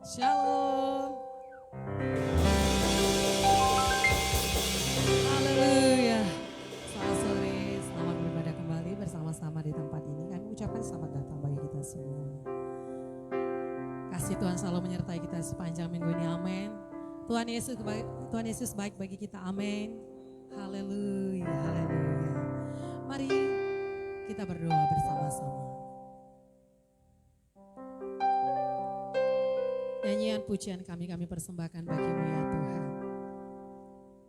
Shalom. Haleluya. Selamat sore, selamat beribadah kembali bersama-sama di tempat ini. Kami ucapkan selamat datang bagi kita semua. Kasih Tuhan selalu menyertai kita sepanjang minggu ini, amin. Tuhan Yesus baik bagi kita, amin. Haleluya, haleluya. Mari kita berdoa bersama-sama. Nyanyian pujian kami persembahkan bagi-Mu ya Tuhan.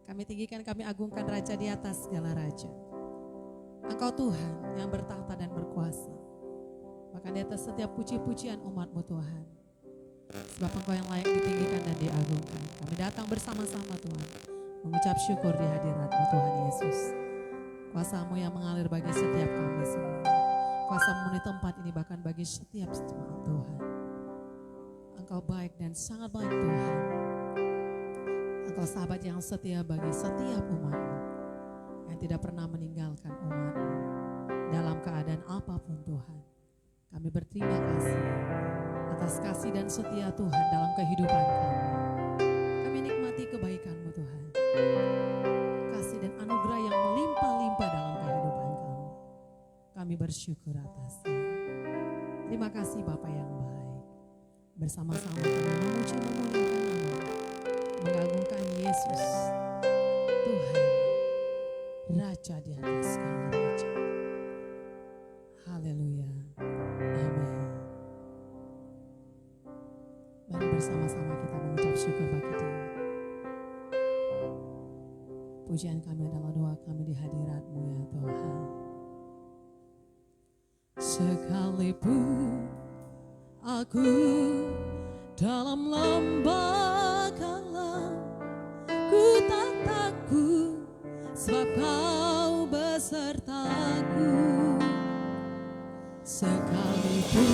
Kami tinggikan, kami agungkan Raja di atas segala raja. Engkau Tuhan yang bertahta dan berkuasa. Bahkan di atas setiap puji-pujian umat-Mu Tuhan. Sebab Engkau yang layak ditinggikan dan diagungkan. Kami datang bersama-sama Tuhan. Mengucap syukur di hadirat-Mu Tuhan Yesus. Kuasa-Mu yang mengalir bagi setiap kami semua. Kuasa-Mu di tempat ini bahkan bagi setiap jemaat Tuhan. Engkau baik dan sangat baik Tuhan. Engkau sahabat yang setia bagi setiap umat-Mu. Yang tidak pernah meninggalkan umat-Mu. Dalam keadaan apapun Tuhan. Kami berterima kasih atas kasih dan setia Tuhan dalam kehidupan kami. Kami nikmati kebaikan-Mu Tuhan. Kasih dan anugerah yang melimpah-limpah dalam kehidupan kami. Kami bersyukur atasnya. Terima kasih Bapa yang baik. Bersama-sama kami memuji memuliakan nama, mengagungkan Yesus, Tuhan, Raja di atas segala raja. Haleluya, amin. Mari bersama-sama kita mengucap syukur bagi Dia. Pujian kami adalah doa kami di hadirat-Mu ya Tuhan. Sekalipun aku dalam lembah kelam, ku tak takut sebab Kau besertaku. Sekalipun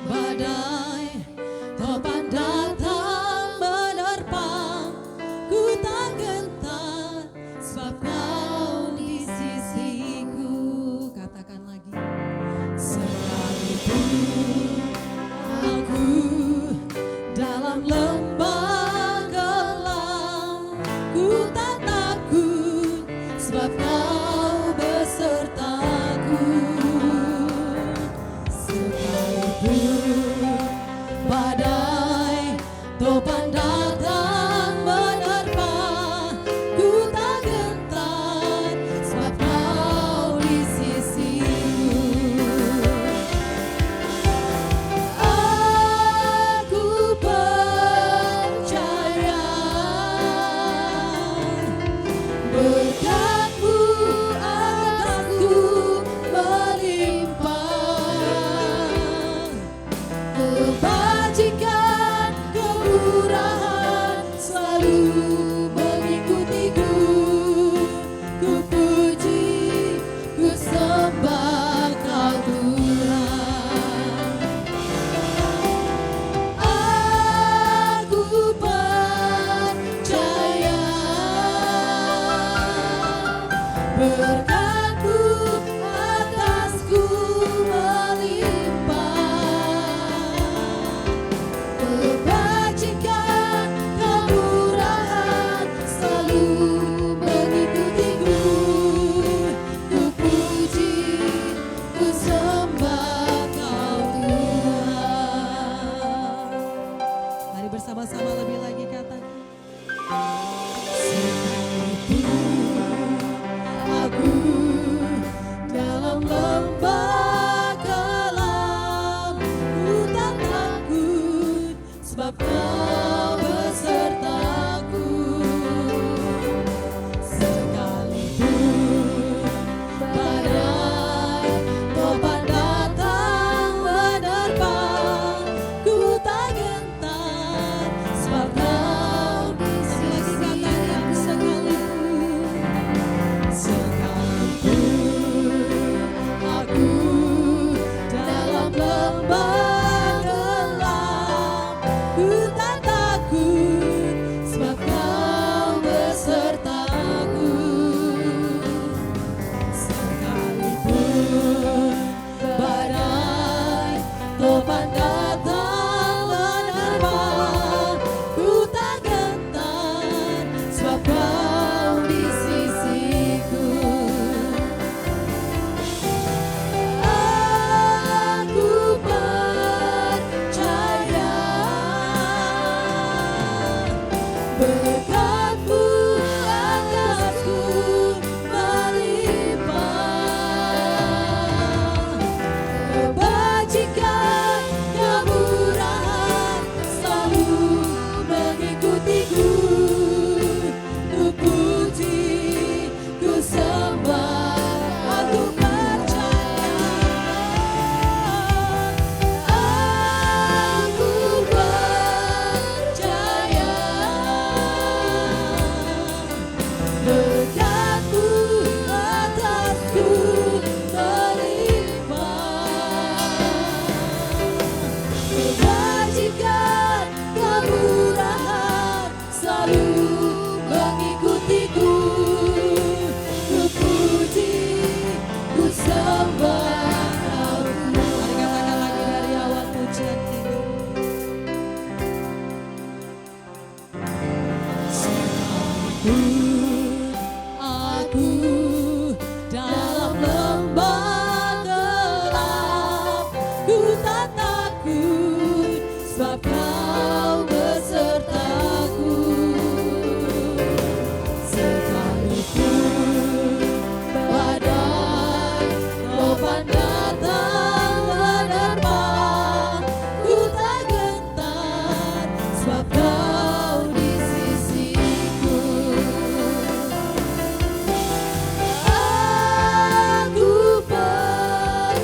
badai topan datang menerpa, ku tak gentar sebab Kau di sisiku. Katakan lagi. Sekalipun aku dalam lembah kelam, ku tak takut sebab Kau besertaku. Sekalipun badai topan datang menerpa, ku tak gentar sebab Kau di sisiku. Aku percaya berkat-Mu atasku melimpah, kebajikan, kemurahan selalu mengikutiku. Ku puji, ku sembah Kau Tuhan. Aku percaya berkat-Mu atasku melimpah, kebajikan, kemurahan selalu mengikutiku. Ku puji, ku sembah Kau Tuhan. Mari bersama-sama lebih lagi katakan. Sekalipun aku dalam lembah kelam, ku tak takut sebab Kau besertaku. Sekalipun badai topan datang menerpa, ku tak gentar sebab Kau di sisiku. Sekalipun aku dalam lembah kelam, ku tak saksikan kemurahan selalu mengikutiku. Ku puji, ku sembah Engkau. Mari katakan lagi dari awal pujian ini. Sekalipun aku dalam lembah gelap, ku tak takut sebab Kau besertaku. Sekalipun badai topan datang menerpa, ku tak gentar sebab Kau di sisiku. Aku percaya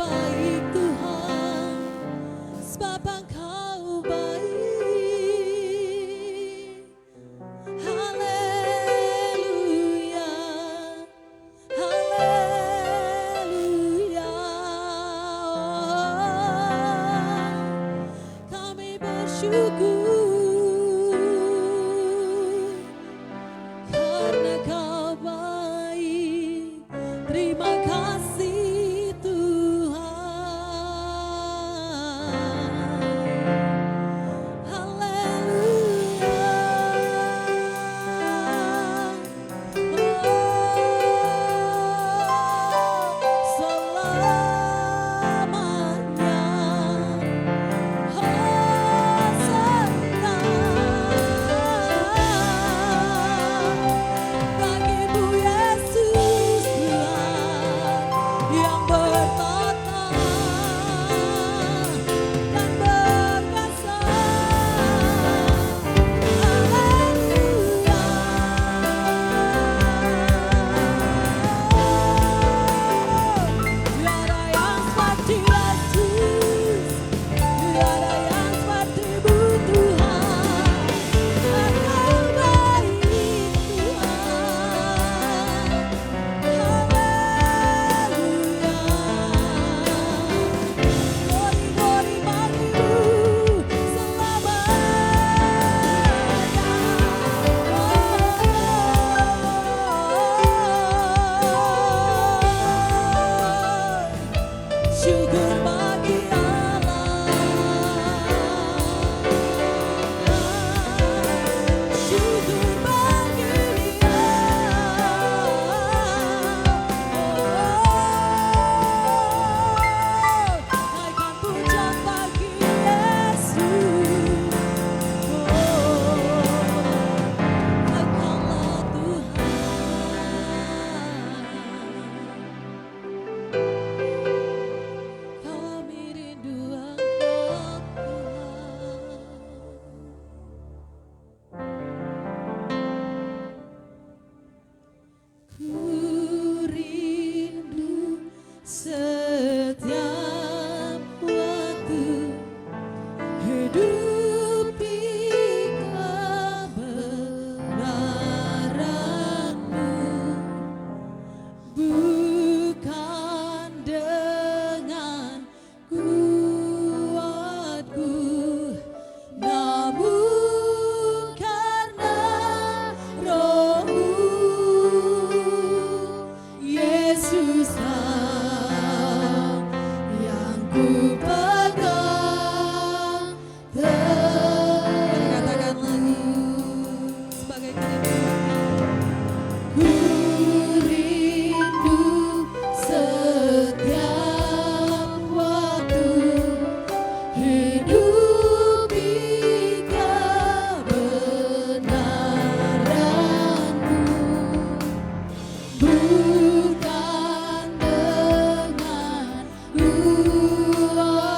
baik Tuhan, sebab Engkau baik. Haleluya, haleluya. Kami bersyukur karena Kau baik. Terima kasih Tuhan. Haleluya. Selamanya. Hosana. Bagimu Yesus Tuhan yang bertata dan berkuasa. Haleluya. Tiada yang seperti Yesus, tiada yang seperti-Mu Tuhan. Engkau baik Tuhan. Haleluya. Glory bagimu selamanya. Syukur bagi Allah, syukur bagi Dia. Naikkan pujian bagi Yesus. Engkaulah Tuhan. Kami rindu Engkau Tuhan. Ku rindu setiap waktu hidupi kebenaran-Mu, bukan dengan kuatku, namun karena Roh-Mu. Yesuslah yang ku pegang teguh. Katakan lagi sebagai ku rindu setiap waktu hidupi kebenaran-Mu, bukan dengan kuatku,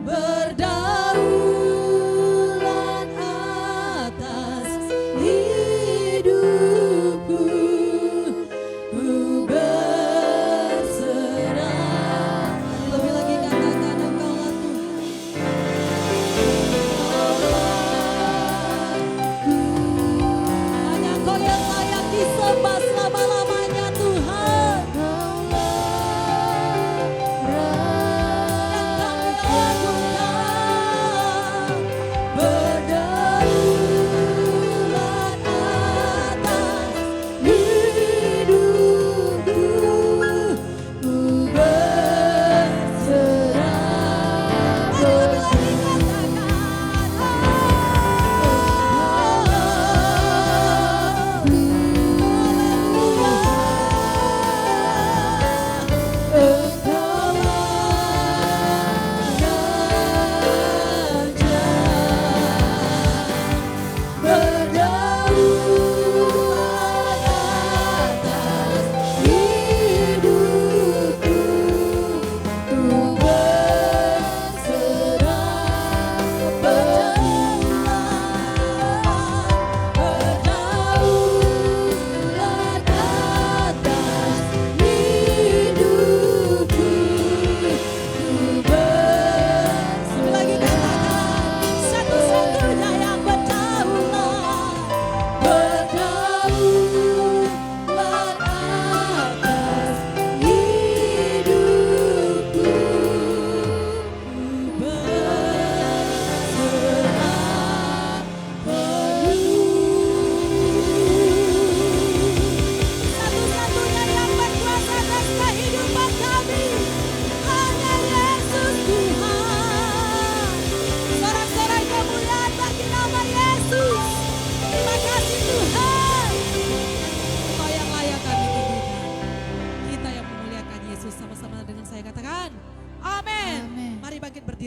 berdaulat atas hidupku, ku berserah. Lebih lagi katakan Engkaulah Tuhan. Hanya Engkau yang layak disembah selama-lamanya Tuhan.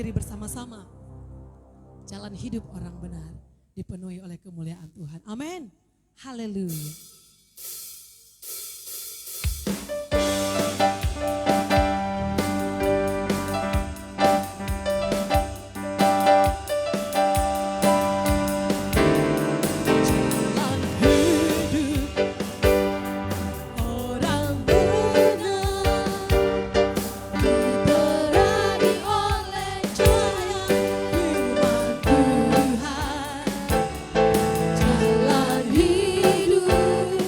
Bersama-sama jalan hidup orang benar dipenuhi oleh kemuliaan Tuhan. Amin. Haleluya. Jalan hidup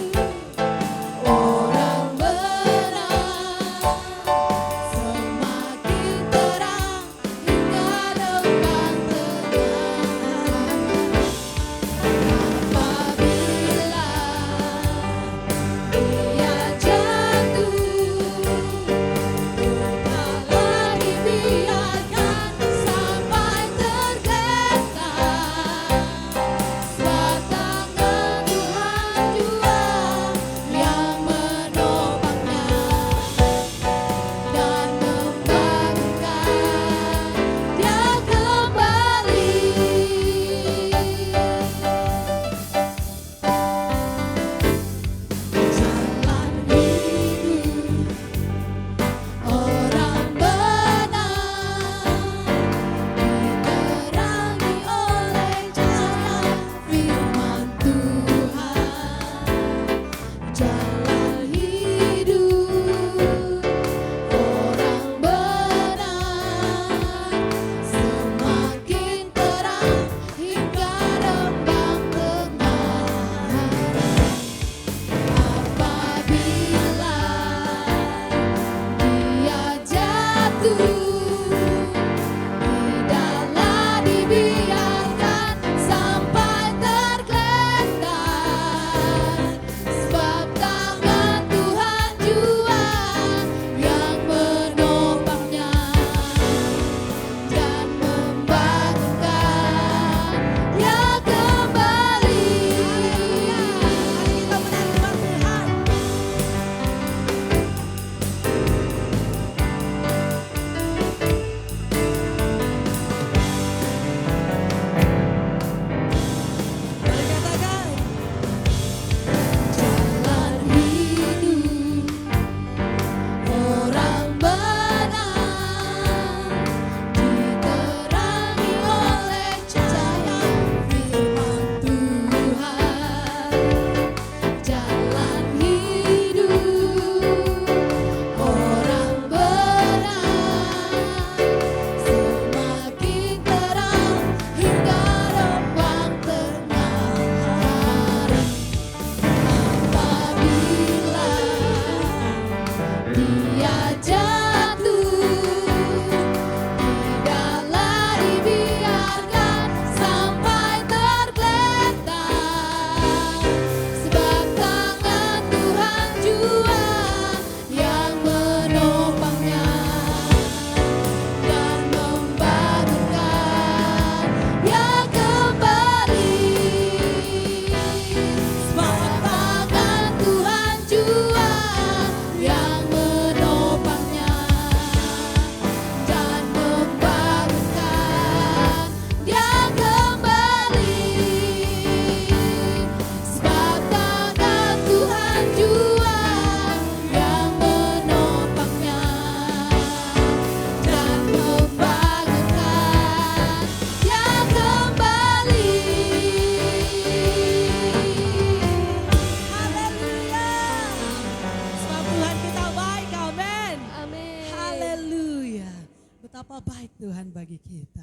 bagi kita.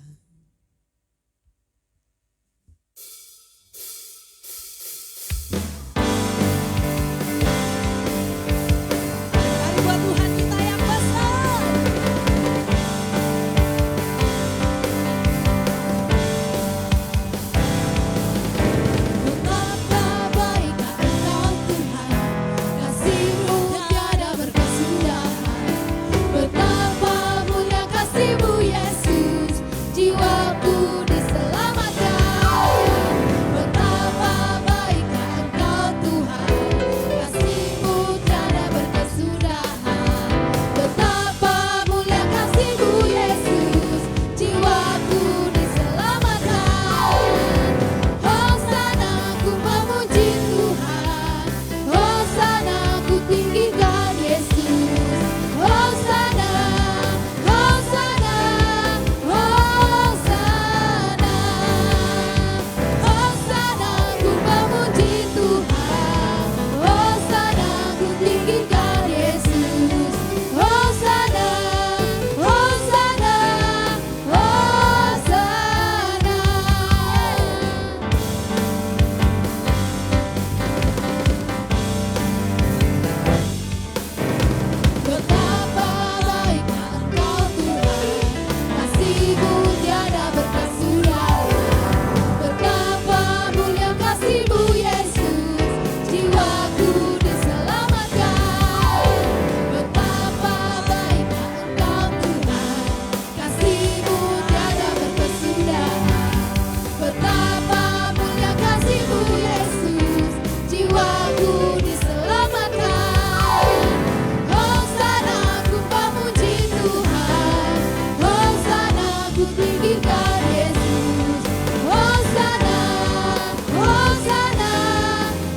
Mari buat Tuhan kita yang besar. Betapa baik Engkau Tuhan, kasih-Mu tiada berkesudahan. Betapa mulia kasih-Mu Yesus, jiwaku diselamatkan. Betapa baik Engkau Tuhan, kasih-Mu tiada berkesudahan. Betapa mulia kasih-Mu Yesus, jiwaku diselamatkan. Hosana ku memuji Tuhan, Hosana ku tinggikan Yesus. Hosana, Hosana, Hosana. Hosana ku memuji Tuhan, Hosana ku tinggikan Yesus. Hosana, Hosana, Hosana. Betapa baik Engkau Tuhan, kasih-Mu tiada berkesudahan. Betapa mulia kasih-Mu Yesus, jiwaku diselamatkan. Betapa baik Engkau Tuhan, kasih-Mu tiada berkesudahan. Betapa mulia kasih-Mu Yesus, jiwaku diselamatkan. Hosana ku memuji Tuhan, Hosana ku tinggikan Yesus. Hosana, Hosana,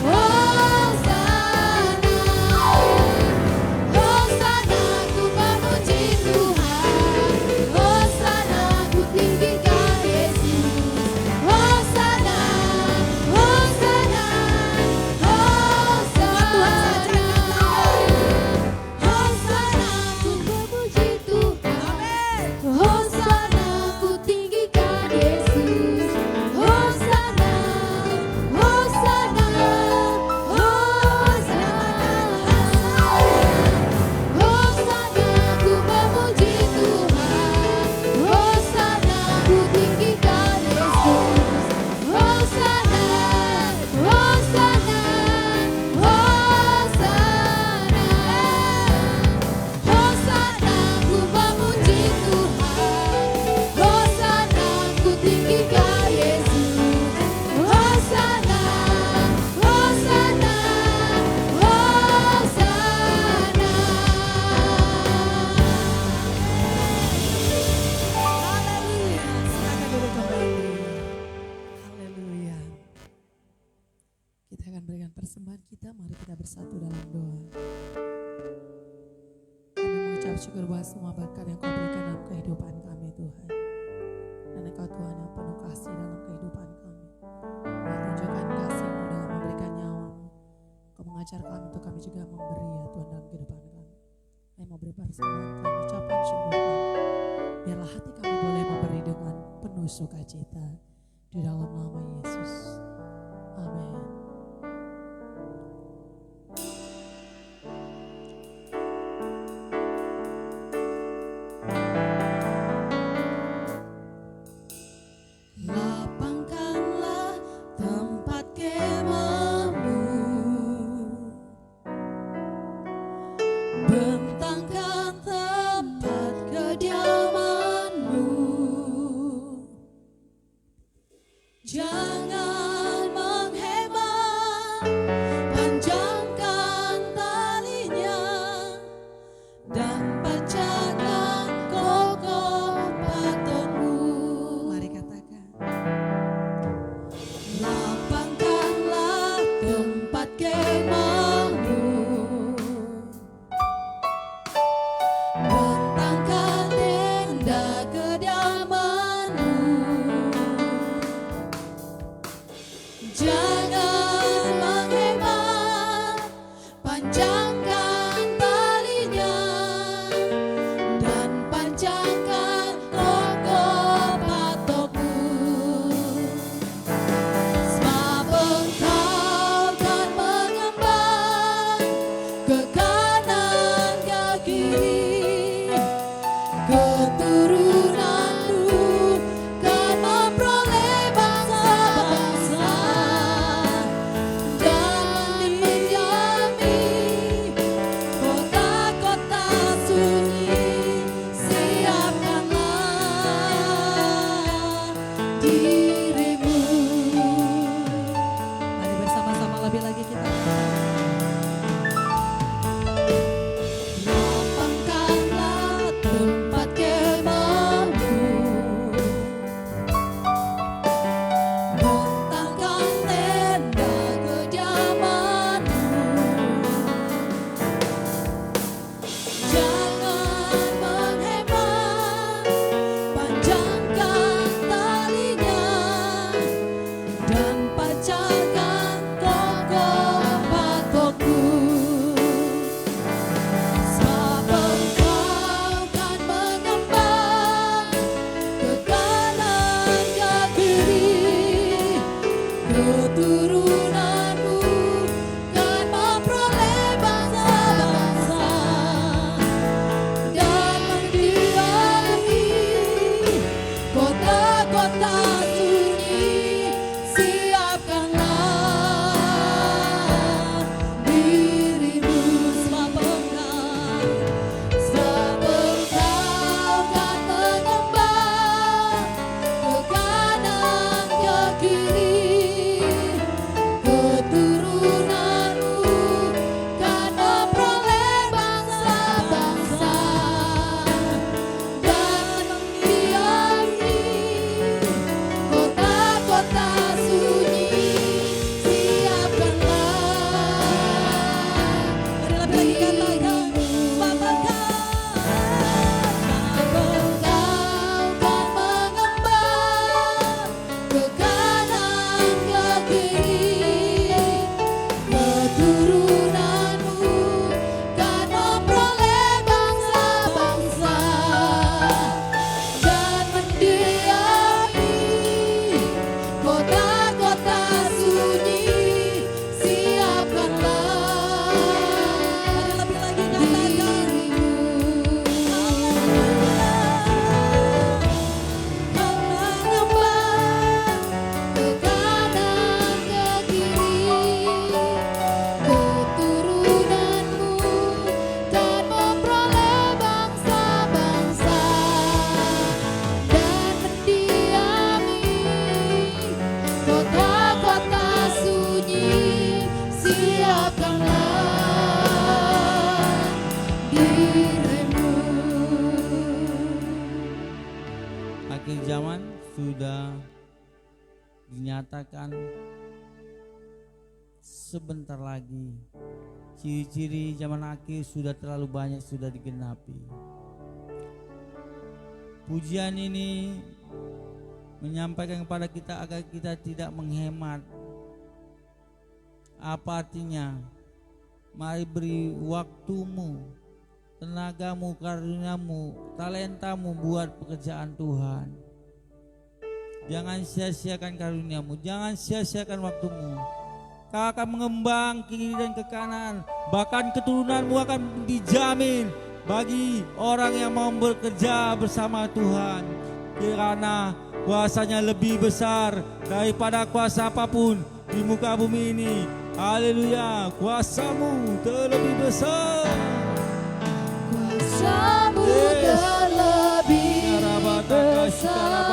Hosana. Hosana ku memuji Tuhan, Hosana ku tinggikan Yesus. Hosana, Hosana, Hosana. Hosana ku memuji Tuhan, Hosana ku tinggikan Yesus. Hosana, Hosana, Hosana. Hosana ku memuji Tuhan, Hosana ku tinggikan Yesus. Hosana, Hosana, Hosana. Hosana ku memuji Tuhan, Hosana ku tinggikan Yesus. Hosana, Hosana, Hosana. Haleluya, silakan duduk kembali. Haleluya. Kita akan berikan persembahan kita, mari kita bersatu dalam doa. Kami mengucap syukur buat semua berkat yang Kau berikan dalam kehidupan kami Tuhan. Dan Engkau Tuhan yang penuh kasih dalam kehidupan kami. Kau tunjukkan kasih-Mu dengan memberikan nyawa-Mu. Kau mengajar kami untuk kami juga memberi ya Tuhan dalam kehidupan kami. Kami mau beri persembahan kami, ucapan syukur kami. Biarlah hati kami boleh memberi dengan penuh sukacita di dalam nama Yesus. Amin. Lapangkanlah tempat kemah-Mu, bentangkan tempat kediaman-Mu. Jangan menghemat dirimu. Mari bersama-sama lebih lagi kita Lapangkanlah tempat kemahmu, bentangkan tenda kediamanmu. Jangan menghemat, panjangkan talinya dan pacangkan kokoh patokku. Sebab engkau kan mengembang ke kanan ke kiri, keturunanmu kan memperoleh bangsa-bangsa dan mendiami kota-kota sunyi. Siapkanlah dirimu, sebab engkau kan mengembang ke kanan ke kiri, keturunanmu kan memperoleh bangsa-bangsa dan mendiami kota-kota sunyi. Siapkanlah. mari lebih lagi katakan sebab Engkau kan mengembang ke kanan ke kiri, keturunanmu kan memperoleh bangsa-bangsa dan mendiami kota-kota sunyi. Siapkanlah mari lebih lagi katakan dirimu. Kau mengembang ke kanan ke kiri, keturunanmu kan memperoleh bangsa-bangsa dan mendiami kota-kota sunyi. Siapkanlah dirimu. Akhir zaman sudah dinyatakan sebentar lagi. Ciri-ciri zaman akhir sudah terlalu banyak, sudah digenapi. Pujian ini menyampaikan kepada kita agar kita tidak menghemat. Apa artinya? Mari beri waktumu, tenagamu, karuniamu, talentamu buat pekerjaan Tuhan. Jangan sia-siakan karuniamu, jangan sia-siakan waktumu. Kau akan mengembang kiri dan ke kanan, bahkan keturunanmu akan dijamin bagi orang yang mau bekerja bersama Tuhan. Kirana kuasanya lebih besar daripada kuasa apapun di muka bumi ini. Haleluya, kuasamu terlebih besar. Kuasamu terlebih besar.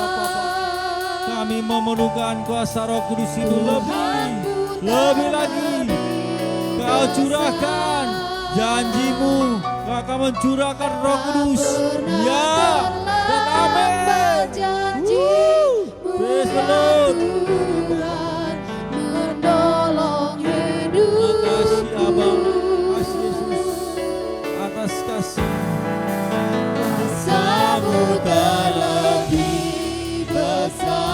Kami memerlukan kuasa Roh Kudus itu lebih lagi. Kau curahkan janjimu, Kau akan mencurahkan Roh Kudus. Ya, dan amin. Praise the Lord. Menolong hidup. Makasih Abang, kasih Yesus atas kasih. Kuasamu terlebih besar.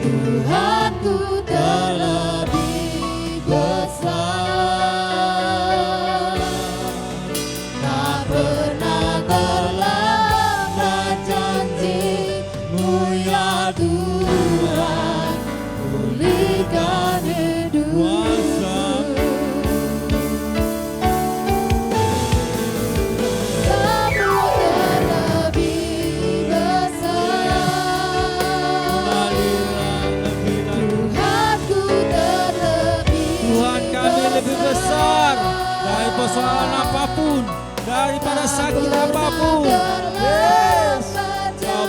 Tuhanku terlebih besar. Tak pernah terlambat janji-Mu ya Tuhan. Pulihkan hidup. Kuasa dari persoalan apapun, daripada sakit apapun. Yes, Kau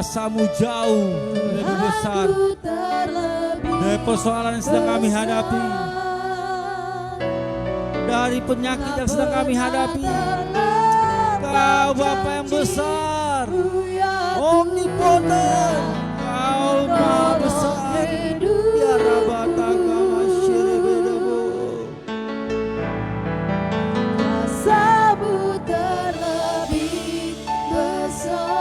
kuasa-Mu jauh lebih besar dari persoalan yang sedang kami hadapi, dari penyakit yang sedang kami hadapi. Kau Bapa yang besar, omnipoten, Kau Maha besar. Ya Rabataka Masyirebedebo. Kuasa-Mu terlebih besar,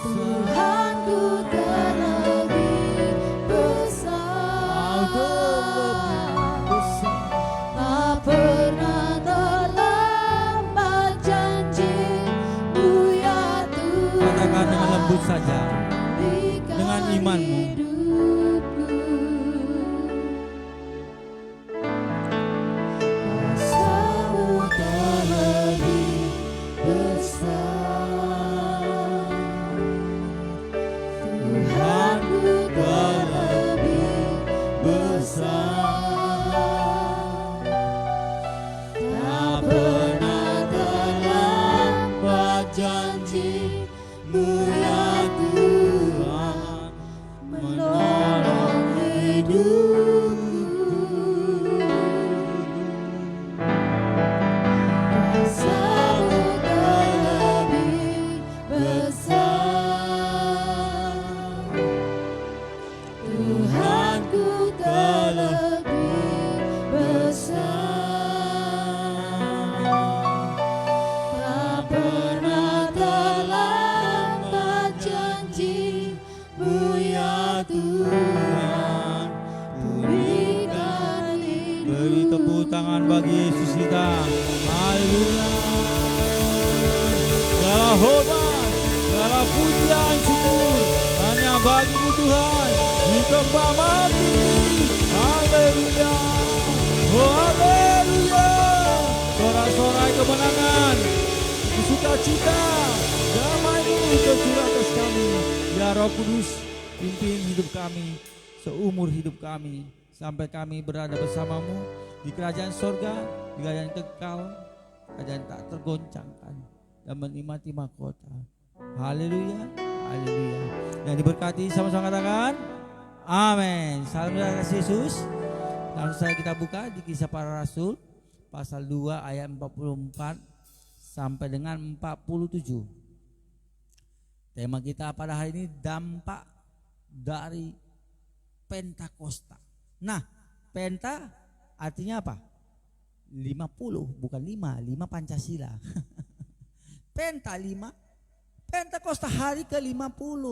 Tuhanku terlebih besar, tak pernah terlambat janji-Mu ya Tuhan. Katakan dengan lembut saja, dengan imanmu. Kuasa-Mu terlebih besar, Tuhanku terlebih besar, tak pernah terlambat janji-Mu ya Tuhan, menolong hidupku. Kuasa-Mu terlebih besar, Tuhanku terlebih besar, tak pernah terlambat janji-Mu ya Tuhan, pulihkan hidup. Beri tepuk tangan bagi Yesus kita. Haleluya. Segala hormat, segala pujian, syukur hanya bagi-Mu Tuhan. Disembah mati. Haleluya. Oh haleluya. Sorak-sorai kemenangan, sukacita, damai-Mu tercurah atas kami. Ya Roh Kudus, pimpin hidup kami seumur hidup kami, sampai kami berada bersama-Mu di kerajaan sorga, di kerajaan kekal, kerajaan tak tergoncangkan, dan menikmati mahkota. Haleluya, haleluya. Yang diberkati sama-sama katakan amin. Salam dari Yesus. Langsung saja kita buka di Kisah Para Rasul pasal 2 ayat 44 sampai dengan 47. Tema kita pada hari ini dampak dari Pentakosta. Nah, Penta artinya apa? 50, bukan 5 Pancasila. Penta 5, Pentakosta hari ke-50.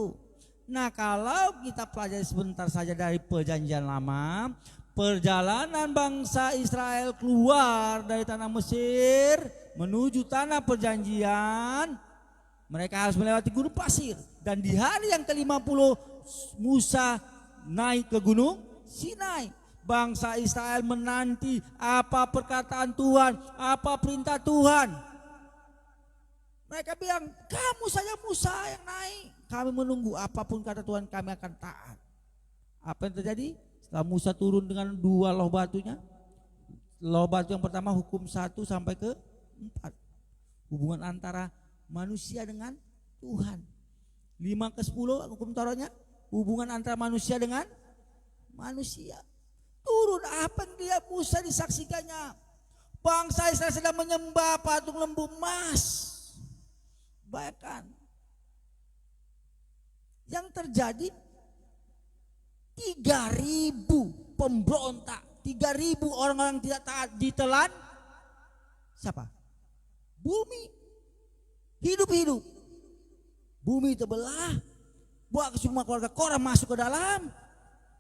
Nah, kalau kita pelajari sebentar saja dari perjanjian lama, perjalanan bangsa Israel keluar dari tanah Mesir menuju tanah perjanjian, mereka harus melewati gunung pasir. Dan di hari yang ke-50 Musa naik ke gunung Sinai. Bangsa Israel menanti apa perkataan Tuhan, apa perintah Tuhan. Mereka bilang, kamu saja Musa yang naik. Kami menunggu apapun kata Tuhan, kami akan taat. Apa yang terjadi? Setelah Musa turun dengan 2 loh batunya. Loh batu yang pertama hukum 1 sampai ke 4. Hubungan antara manusia dengan Tuhan. 5 ke 10 hukum Tauratnya, hubungan antara manusia dengan manusia. Turun apa yang dia Musa disaksikannya. Bangsa Israel sedang menyembah patung lembu emas. Bayangkan. Yang terjadi 3.000 pemberontak, 3.000 orang-orang tidak taat ditelan siapa? Bumi. Hidup-hidup. Bumi terbelah. Buat semua keluarga Korah masuk ke dalam.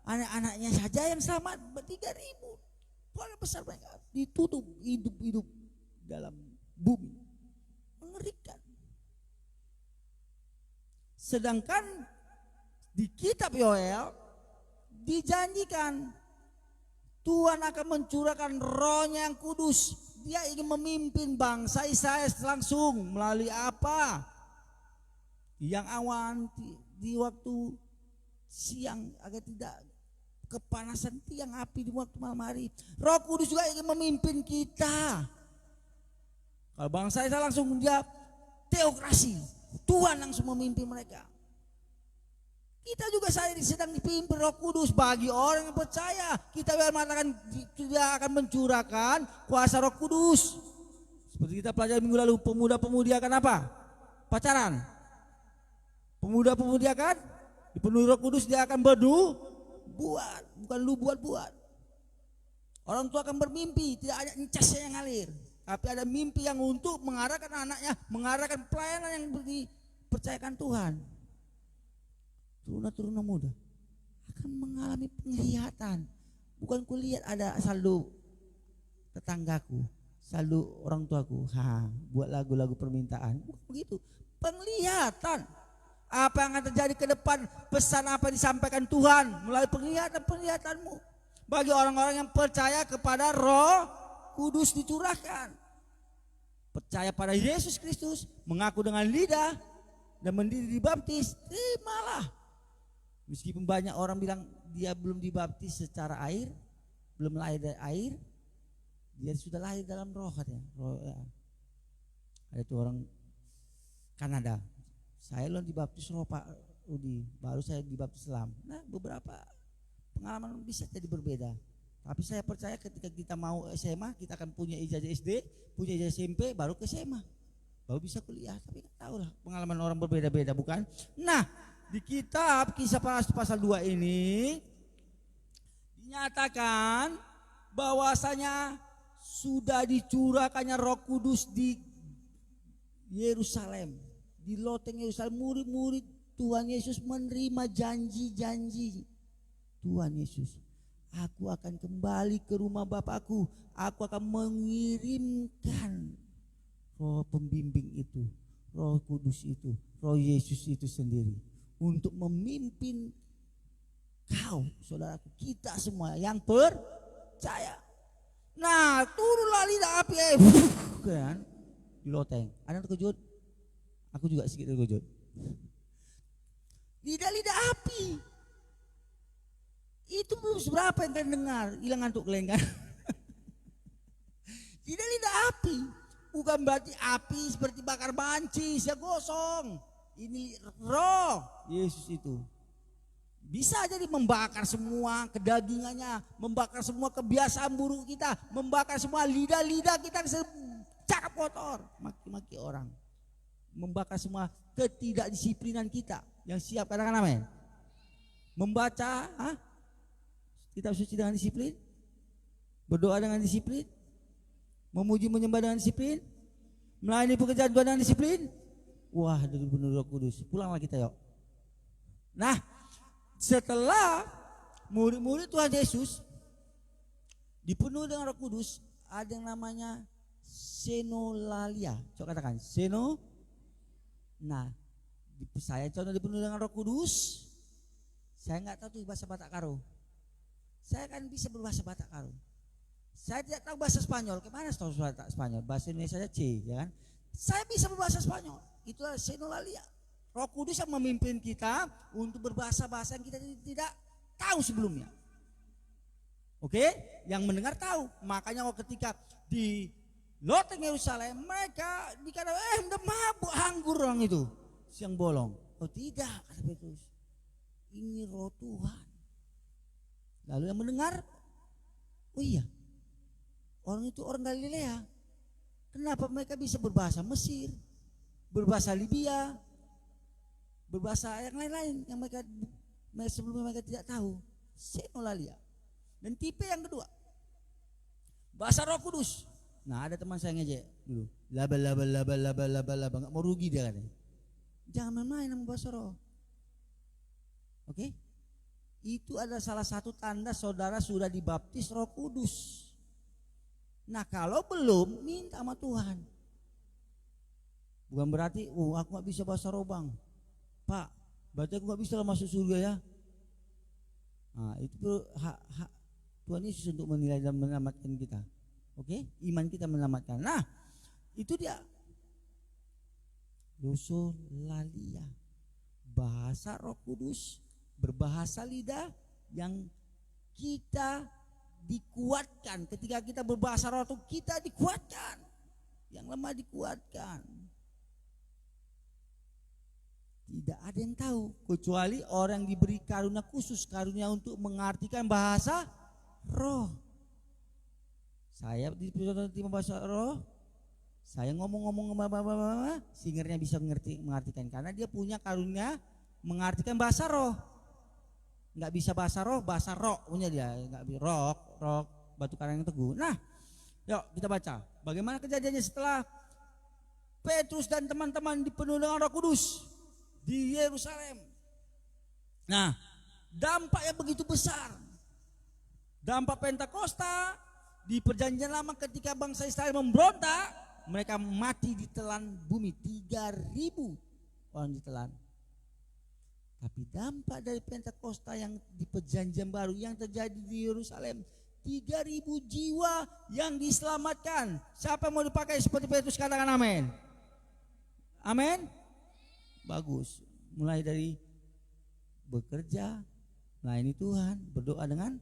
Anak-anaknya saja yang selamat 3.000. Keluarga besar mereka ditutup hidup-hidup dalam bumi. Mengerikan. Sedangkan di kitab Yoel dijanjikan Tuhan akan mencurahkan Roh-Nya yang kudus. Dia ingin memimpin bangsa Israel langsung melalui apa? Yang awan di waktu siang agar tidak kepanasan tiang api di waktu malam hari. Roh Kudus juga ingin memimpin kita. Kalau bangsa Israel langsung dia teokrasi. Tuhan langsung memimpin mereka. Kita juga saat ini sedang dipimpin Roh Kudus. Bagi orang yang percaya, kita mengatakan tidak akan mencurahkan kuasa Roh Kudus. Seperti kita pelajari minggu lalu, pemuda-pemudi akan apa? Pacaran. Pemuda-pemudi akan dipenuhi Roh Kudus, dia akan buat, bukan lu buat. Orang tua akan bermimpi, tidak ada encasnya yang ngalir, tapi ada mimpi yang untuk mengarahkan anaknya, mengarahkan pelayanan yang dipercayakan Tuhan. Turunan-turunan muda akan mengalami penglihatan. Bukan kulihat ada saldo tetanggaku, saldo orang tuaku, buat lagu-lagu permintaan. Bukan begitu. Penglihatan. Apa yang akan terjadi ke depan, pesan apa yang disampaikan Tuhan melalui penglihatan-penglihatanmu. Bagi orang-orang yang percaya kepada Roh Kudus dicurahkan, percaya pada Yesus Kristus, mengaku dengan lidah dan mendiri dibaptis, terimalah. Meskipun banyak orang bilang dia belum dibaptis secara air, belum lahir dari air, dia sudah lahir dalam roh katanya. Ada tuh orang Kanada, saya belum dibaptis roh Pak Rudi, baru saya dibaptis Islam. Nah, beberapa pengalaman bisa jadi berbeda. Tapi saya percaya ketika kita mau SMA, kita akan punya ijazah SD, punya ijazah SMP, baru ke SMA, baru bisa kuliah. Tapi kan tahu lah, pengalaman orang berbeda-beda, bukan? Nah, di kitab Kisah Para Rasul pasal 2 ini dinyatakan bahwasanya sudah dicurahkannya Roh Kudus di Yerusalem, di loteng Yerusalem. Murid-murid Tuhan Yesus menerima janji-janji Tuhan Yesus. Aku akan kembali ke rumah Bapakku, aku akan mengirimkan Roh pembimbing itu, Roh Kudus itu, Roh Yesus itu sendiri, untuk memimpin kau, saudaraku, kita semua yang percaya. Nah, turunlah lidah api kan di loteng. Ada yang terkejut? Aku juga sedikit terkejut. Lidah-lidah api. Itu belum seberapa yang kalian dengar. Hilang ngantuk kalian kan? Lidah-lidah api. Bukan berarti api seperti bakar banci, ya gosong. Ini Roh Yesus itu bisa jadi membakar semua kedagingannya, membakar semua kebiasaan buruk kita, membakar semua lidah-lidah kita yang cakap kotor, maki-maki orang, membakar semua ketidakdisiplinan kita. Yang siap katakan amin. Membaca kitab suci dengan disiplin, berdoa dengan disiplin, memuji menyembah dengan disiplin, melayani pekerjaan Tuhan dengan disiplin. Wah, dengan penuh Roh Kudus. Pulanglah kita yuk. Nah, setelah murid-murid Tuhan Yesus dipenuhi dengan Roh Kudus, ada yang namanya senolalia. Coba katakan seno. Nah, saya contoh dipenuhi dengan Roh Kudus. Saya nggak tahu tuh bahasa Batak Karo. Saya kan bisa berbahasa Batak Karo. Saya tidak tahu bahasa Spanyol. Kemana tahu bahasa Spanyol? Bahasa Indonesia saja C, ya kan? Saya bisa berbahasa Spanyol. Itulah senolalia. Roh Kudus yang memimpin kita untuk berbahasa-bahasa yang kita tidak tahu sebelumnya. Oke? Yang mendengar tahu. Makanya ketika di loteng Yerusalem, mereka dikatakan udah mabuk anggur orang itu, siang bolong. Oh tidak, kata Petrus. Ini Roh Tuhan. Lalu yang mendengar, oh iya, orang itu orang Galilea. Kenapa mereka bisa berbahasa Mesir, berbahasa Libya, berbahasa yang lain-lain yang mereka sebelumnya mereka tidak tahu? Senolalia. Dan tipe yang kedua, bahasa Roh Kudus. Nah, ada teman saya ngejek dulu, laba, nggak mau rugi dia katanya. Jangan main-main sama bahasa Roh. Oke? Itu adalah salah satu tanda saudara sudah dibaptis Roh Kudus. Nah, kalau belum, minta sama Tuhan. Bukan berarti, aku gak bisa bahasa Roh bang. Pak, berarti aku gak bisa lah masuk surga ya. Nah, itu hak Tuhan Yesus untuk menilai dan menyelamatkan kita. Oke? Iman kita menyelamatkan. Nah, itu dia. Glosolalia. Bahasa Roh Kudus, berbahasa lidah yang kita dikuatkan. Ketika kita berbahasa roh itu kita dikuatkan. Yang lemah dikuatkan. Tidak ada yang tahu kecuali orang yang diberi karunia khusus, karunia untuk mengartikan bahasa roh. Saya diberi bahasa roh, saya ngomong-ngomong singernya bisa mengartikan karena dia punya karunia mengartikan bahasa roh. Nggak bisa bahasa roh punya dia, nggak bisa rock batu karang yang teguh. Nah, yuk kita baca bagaimana kejadiannya setelah Petrus dan teman-teman dipenuhi dengan Roh Kudus di Yerusalem. Nah, dampaknya begitu besar. Dampak Pentakosta di perjanjian lama ketika bangsa Israel memberontak, mereka mati ditelan bumi, 3.000 orang ditelan. Tapi dampak dari Pentakosta yang di perjanjian baru yang terjadi di Yerusalem, 3.000 jiwa yang diselamatkan. Siapa yang mau dipakai seperti Petrus, katakan amin. Amin. Bagus. Mulai dari bekerja, melayani Tuhan, berdoa dengan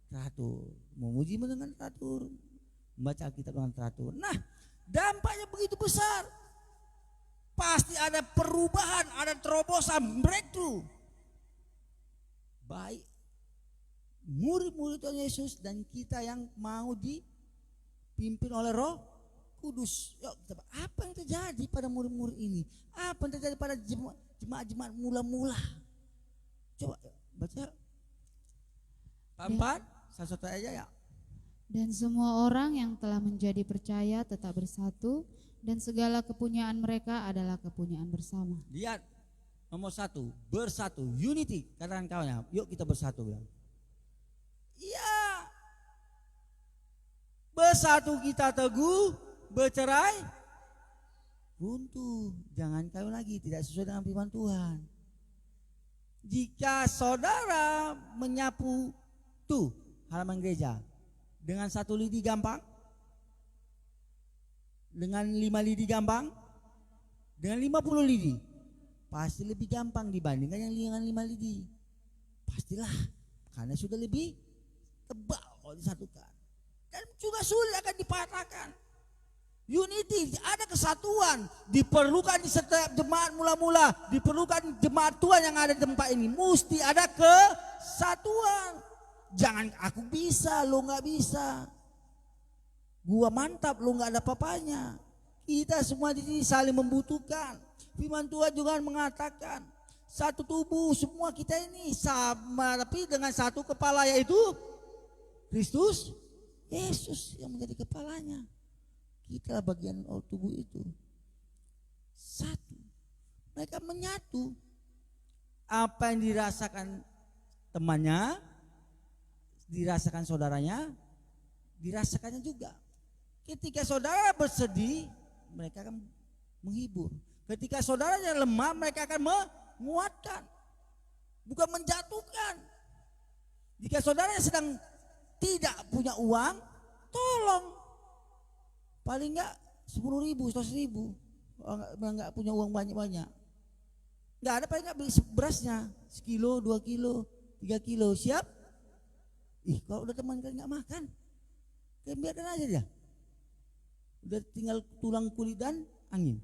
teratur, memuji dengan teratur, membaca Alkitab dengan teratur. Nah, dampaknya begitu besar. Pasti ada perubahan, ada terobosan, breakthrough. Baik murid-murid Tuhan Yesus dan kita yang mau dipimpin oleh Roh Kudus. Yuk, apa yang terjadi pada murid-murid ini? Apa yang terjadi pada jemaat-jemaat mula-mula? Coba baca. Empat, satu aja ya. Dan semua orang yang telah menjadi percaya tetap bersatu, dan segala kepunyaan mereka adalah kepunyaan bersama. Lihat nomor 1, bersatu, unity. Katakan kawannya, yuk kita bersatu. Iya. Bersatu kita teguh, bercerai runtuh. Jangan kawin lagi, tidak sesuai dengan firman Tuhan. Jika saudara menyapu tuh halaman gereja dengan 1 lidi gampang, dengan 5 lidi gampang, dengan 50 lidi pasti lebih gampang dibandingkan yang dengan 5 lidi. Pastilah, karena sudah lebih tebal kalau disatukan, dan juga sulit akan dipatahkan. Unity, ada kesatuan diperlukan di setiap jemaat mula-mula, diperlukan jemaat Tuhan yang ada di tempat ini. Mesti ada kesatuan. Jangan aku bisa, lo nggak bisa. Gua mantap, lo nggak ada papanya. Kita semua di sini saling membutuhkan. Firman Tuhan juga mengatakan satu tubuh semua kita ini sama, tapi dengan satu kepala, yaitu Kristus Yesus yang menjadi kepalanya. Kita bagian tubuh itu satu. Mereka menyatu. Apa yang dirasakan temannya, dirasakan saudaranya, dirasakannya juga. Ketika saudara bersedih, mereka akan menghibur. Ketika saudaranya lemah, mereka akan menguatkan, bukan menjatuhkan. Jika saudaranya sedang tidak punya uang, tolong. Paling enggak 10.000, 100.000. Enggak punya uang banyak-banyak, enggak ada, paling enggak beli berasnya sekilo, 2 kilo, 3 kilo, siap. Kalau udah teman kalian enggak makan, kalian biarkan aja dia. Udah tinggal tulang kulit dan angin.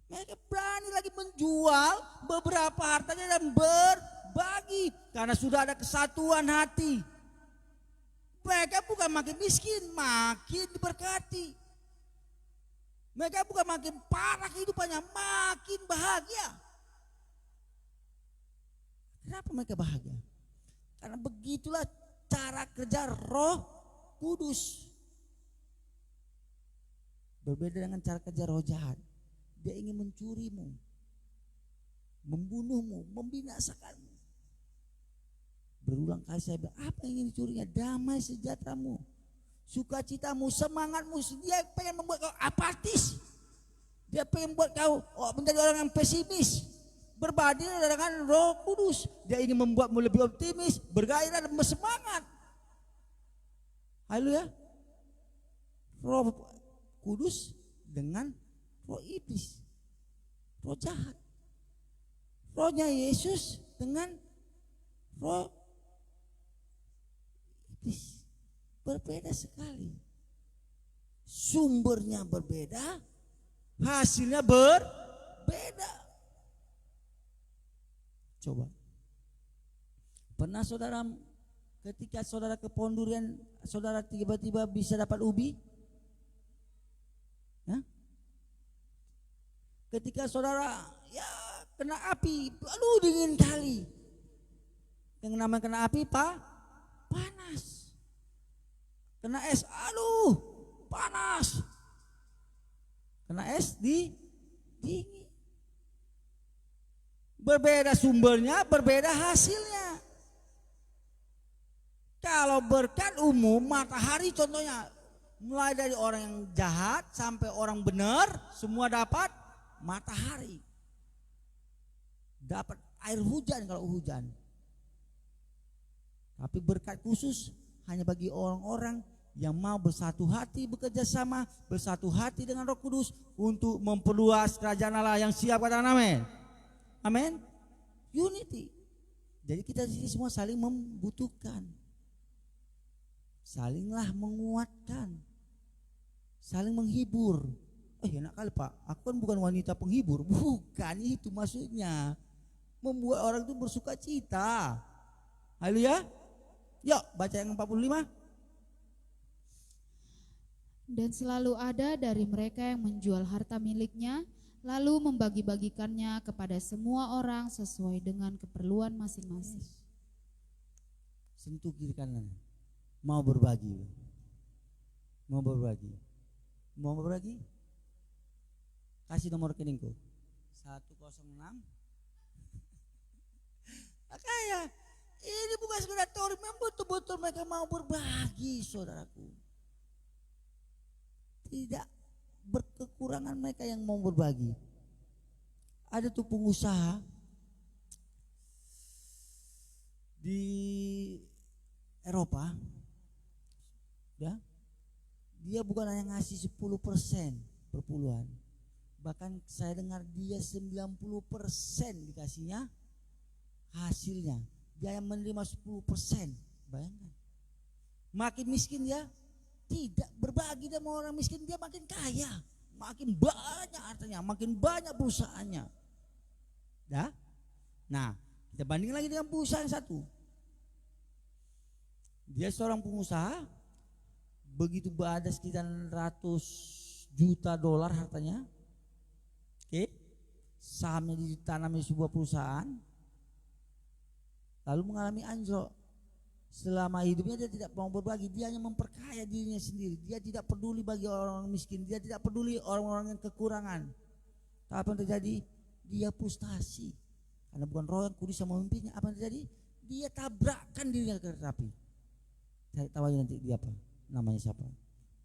Mereka berani lagi menjual beberapa hartanya dan berbagi karena sudah ada kesatuan hati. Mereka bukan makin miskin, makin diberkati. Mereka bukan makin parah kehidupannya, makin bahagia. Kenapa mereka bahagia? Karena begitulah cara kerja Roh Kudus. Berbeda dengan cara kerja roh jahat. Dia ingin mencurimu, membunuhmu, membinasakanmu. Berulang kali saya bilang, apa yang ingin dicurinya? Damai sejahteramu, sukacitamu, semangatmu. Dia pengen membuat kau apatis. Dia pengen membuat kau menjadi orang yang pesimis. Berbanding dengan Roh Kudus, dia ingin membuatmu lebih optimis, bergairah dan bersemangat. Haleluya. Roh Kudus dengan roh iblis, roh jahat. Rohnya Yesus dengan roh iblis berbeda sekali. Sumbernya berbeda, hasilnya berbeda. Coba. Pernah saudara ketika saudara ke pohon durian, saudara tiba-tiba bisa dapat ubi? Hah? Ketika saudara ya kena api, aduh dingin kali. Yang namanya kena api panas. Kena es, aduh panas. Kena es dingin. Berbeda sumbernya, berbeda hasilnya. Kalau berkat umum, matahari contohnya, mulai dari orang yang jahat sampai orang benar, semua dapat matahari. Dapat air hujan kalau hujan. Tapi berkat khusus hanya bagi orang-orang yang mau bersatu hati, bekerja sama, bersatu hati dengan Roh Kudus untuk memperluas kerajaan Allah yang siap, katakan amin. Amin. Unity. Jadi kita di sini semua saling membutuhkan. Salinglah menguatkan. Saling menghibur. Oh enak kali Pak, aku kan bukan wanita penghibur. Bukan itu maksudnya. Membuat orang itu bersuka cita. Haleluya. Yuk baca yang 45. Dan selalu ada dari mereka yang menjual harta miliknya, lalu membagi-bagikannya kepada semua orang sesuai dengan keperluan masing-masing. Sentuh kiri kanan. Mau berbagi. Mau berbagi. Mau berbagi? Kasih nomor rekeningku. 106. Kayak ini bukan sekedar teori, memang betul-betul mereka mau berbagi, saudaraku. Tidak berkekurangan mereka yang mau berbagi. Ada tuh pengusaha di Eropa, ya, dia bukan hanya ngasih 10% perpuluhan, bahkan saya dengar dia 90% dikasihnya hasilnya. Dia yang menerima 10%. Bayangkan, makin miskin dia tidak berbagi dengan orang miskin, dia makin kaya, makin banyak hartanya, makin banyak perusahaannya. Ya? Nah, kita banding lagi dengan pengusaha yang satu. Dia seorang pengusaha, begitu ada sekitar 100 juta dolar hartanya. Oke. Sahamnya ditanam di sebuah perusahaan, lalu mengalami anjlok. Selama hidupnya dia tidak mau berbagi, dia hanya memperkaya dirinya sendiri. Dia tidak peduli bagi orang-orang miskin, dia tidak peduli orang-orang yang kekurangan. Tapi apa yang terjadi? Dia frustasi karena bukan Roh yang Kudus yang memimpinnya. Apa yang terjadi? Dia tabrakkan dirinya ke kereta api. Saya tahu aja nanti dia apa, namanya siapa.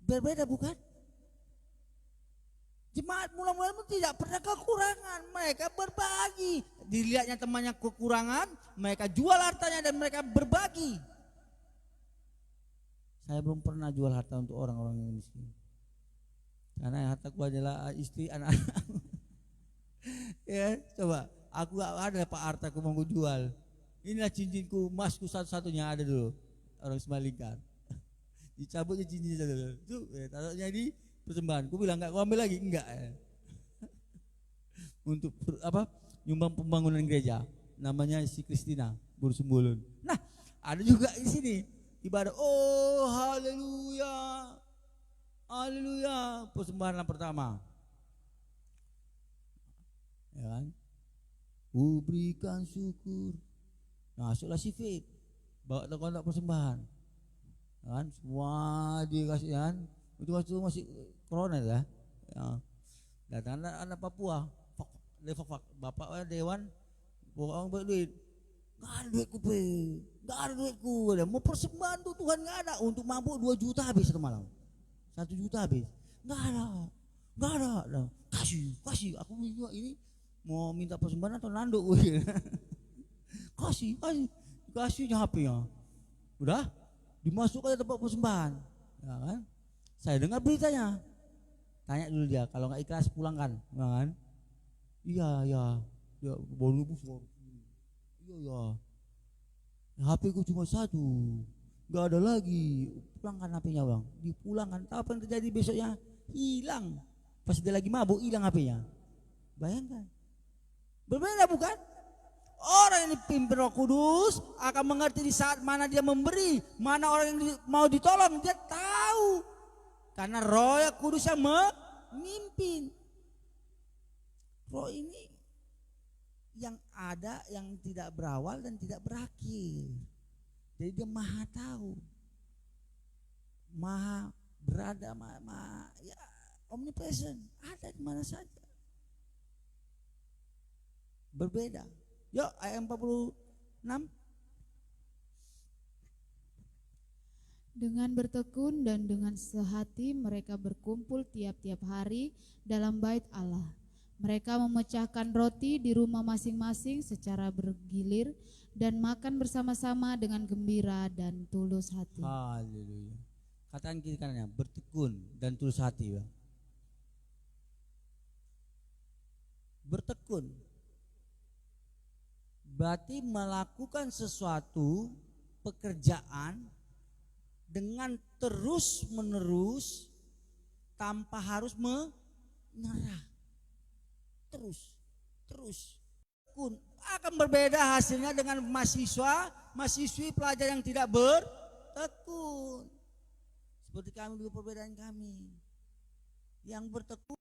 Berbeda bukan? Jemaat mula-mula pun tidak pernah kekurangan, mereka berbagi. Dilihatnya temannya kekurangan, mereka jual hartanya dan mereka berbagi. Saya belum pernah jual harta untuk orang-orang yang miskin, karena hartaku adalah istri, anak-anak. Ya, coba aku gak ada pak hartaku mau jual. Inilah cincinku, emasku satu-satunya ada dulu. Orang Semalingkar dicabutnya cincin satu tuh, taruhnya di persembahan. Ku bilang enggak, kau ambil lagi? Enggak. Untuk apa? Nyumbang pembangunan gereja. Namanya si Kristina Bursumbulun. Nah, ada juga di sini ibadah. Oh, haleluya. Haleluya. Persembahan yang pertama. Ya kan? Ku berikan syukur. Nah, masuklah si Fit. Bawa kontak persembahan. Ya kan? Semua dikasih kan. Itu waktu masih corona ya. Datang anak Papua, bapak dewan, orang berduit, nggak ada duitku nggak ada duitku, mau persembahan tuh Tuhan nggak ada, untuk mabuk 2 juta habis satu malam, 1 juta habis, nggak ada, kasih, aku ini mau minta persembahan atau nanduk, kasihnya HP-nya, udah dimasukkan ke tempat persembahan, ya kan? Saya dengar beritanya, tanya dulu dia, kalau nggak ikhlas pulangkan, kan? Iya, baru iya, HP ku cuma 1, nggak ada lagi, pulangkan HP-nya bang, dipulangkan. Tahu apa yang terjadi besoknya? Hilang, pas dia lagi mabuk hilang HP-nya. Bayangkan, berbeda bukan? Orang yang dipimpin Roh Kudus akan mengerti di saat mana dia memberi, mana orang yang mau ditolong, dia tahu. Karena Roh Kudus yang memimpin. Roh ini yang ada, yang tidak berawal dan tidak berakhir. Jadi dia maha tahu, maha berada, maha ya, omnipresent, ada di mana saja. Berbeda. Yuk ayat 46. Dengan bertekun dan dengan sehati mereka berkumpul tiap-tiap hari dalam bait Allah. Mereka memecahkan roti di rumah masing-masing secara bergilir dan makan bersama-sama dengan gembira dan tulus hati. Haleluya. Katakan kiri kanannya, bertekun dan tulus hati. Ya. Bertekun berarti melakukan sesuatu pekerjaan dengan terus menerus tanpa harus menyerah. Terus akan berbeda hasilnya dengan mahasiswi pelajar yang tidak bertekun. Seperti kami dulu, perbedaan kami yang bertekun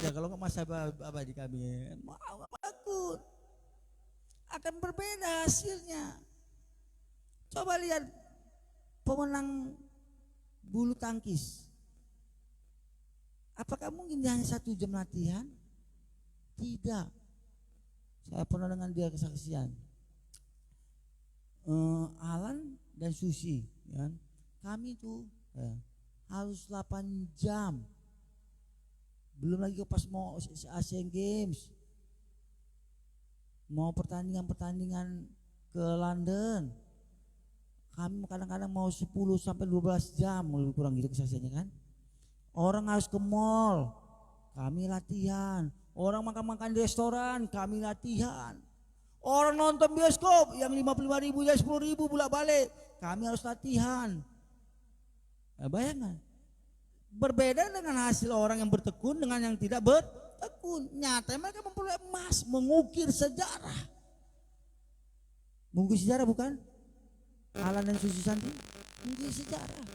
dan kalau nggak masa abadi kami mau tekun akan berbeda hasilnya. Coba lihat pemenang bulu tangkis. Apakah mungkin dia hanya 1 jam latihan? Tidak. Saya pernah dengan dia kesaksian. Alan dan Susi, ya. Kami tuh harus 8 jam. Belum lagi pas mau Asian Games, mau pertandingan ke London, kami kadang-kadang mau 10 sampai 12 jam, lebih kurang gitu kesaksiannya kan. Orang harus ke mall, kami latihan. Orang makan-makan di restoran, kami latihan. Orang nonton bioskop yang 55.000 ya 10.000 bolak-balik, kami harus latihan. Nah, bayangkan, berbeda dengan hasil orang yang bertekun dengan yang tidak bertekun. Nyata mereka memperoleh emas, mengukir sejarah. Mengukir sejarah bukan? Alan dan Susi Santi mengukir sejarah.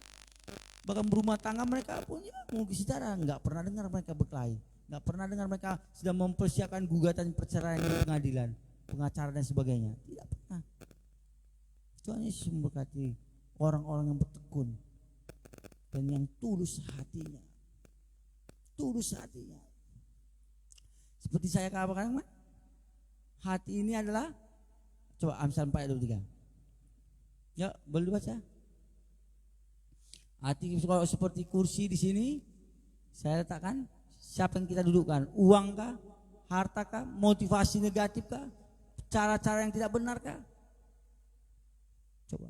Bahkan berumah tangga mereka pun ya, mengukir sejarah. Enggak pernah dengar mereka berkelahi, enggak pernah dengar mereka sedang mempersiapkan gugatan perceraian di pengadilan, pengacara dan sebagainya. Tidak pernah. Tuhan Yesus memberkati orang-orang yang bertekun dan yang tulus hatinya. Tulus hatinya. Seperti saya katakan, hati ini adalah, coba Amsal 4 ayat 23. Ya, boleh dibaca. Hati kalau seperti kursi di sini, saya letakkan, siapa yang kita dudukkan? Uang kah? Harta kah? Motivasi negatif kah? Cara-cara yang tidak benar kah? Coba.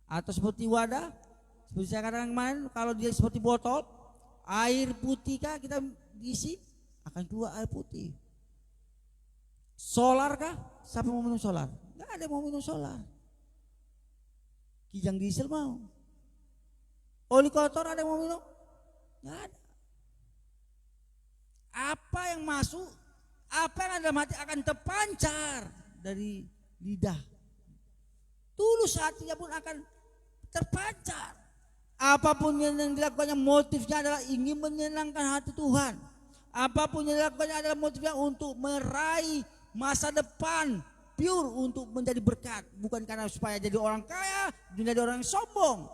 Atau seperti wadah, seperti saya katakan kemarin, kalau dia seperti botol, air putih kah kita isi, akan keluar air putih. Solar kah? Siapa mau minum solar? Enggak ada yang mau minum solar. Kijang diesel mau. Oli kotor ada yang mau minum? Enggak ada. Apa yang masuk, apa yang ada dalam hati akan terpancar dari lidah. Tulus hatinya pun akan terpancar. Apapun yang dilakukannya motifnya adalah ingin menyenangkan hati Tuhan. Apapun yang dilakukannya adalah motifnya untuk meraih masa depan pure, untuk menjadi berkat, bukan karena supaya jadi orang kaya, menjadi orang yang sombong.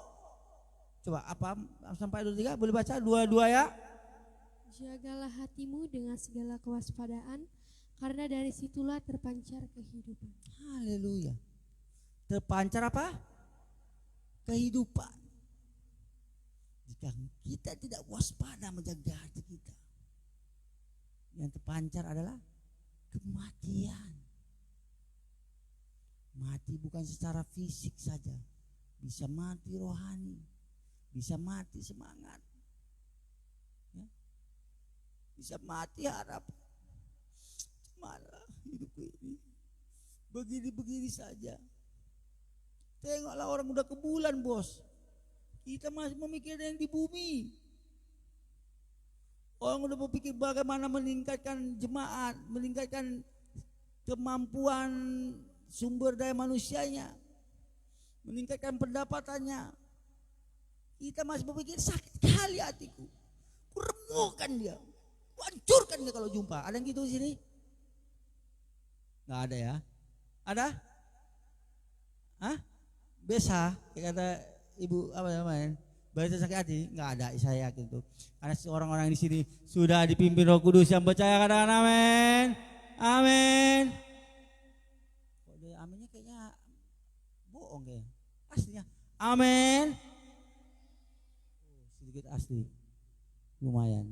Coba apa sampai 23 boleh baca dua-dua ya. Jagalah hatimu dengan segala kewaspadaan, karena dari situlah terpancar kehidupan. Haleluya. Terpancar apa? Kehidupan. Jika kita tidak waspada menjaga hati kita, yang terpancar adalah kematian. Mati bukan secara fisik saja, bisa mati rohani, bisa mati semangat, ya. Bisa mati harapan. Mana hidupku ini begini-begini saja. Tengoklah orang udah ke bulan, bos. Kita masih memikirkan yang di bumi. Orang udah berpikir bagaimana meningkatkan jemaat, meningkatkan kemampuan sumber daya manusianya, meningkatkan pendapatannya. Kita masih berpikir sakit kali hatiku, kuremukan dia, hancurkan dia kalau jumpa. Ada yang gitu di sini? Nggak ada ya? Ada? Hah? Biasa, kayak kata ibu apa namanya? Bahasa sakit hati? Nggak ada, saya yakin tuh. Karena orang-orang di sini sudah dipimpin Roh Kudus. Yang percaya katakan amin. Amin. Kok dia aminnya kayaknya bohong kayaknya. Aslinya amin. Sedikit asli. Lumayan.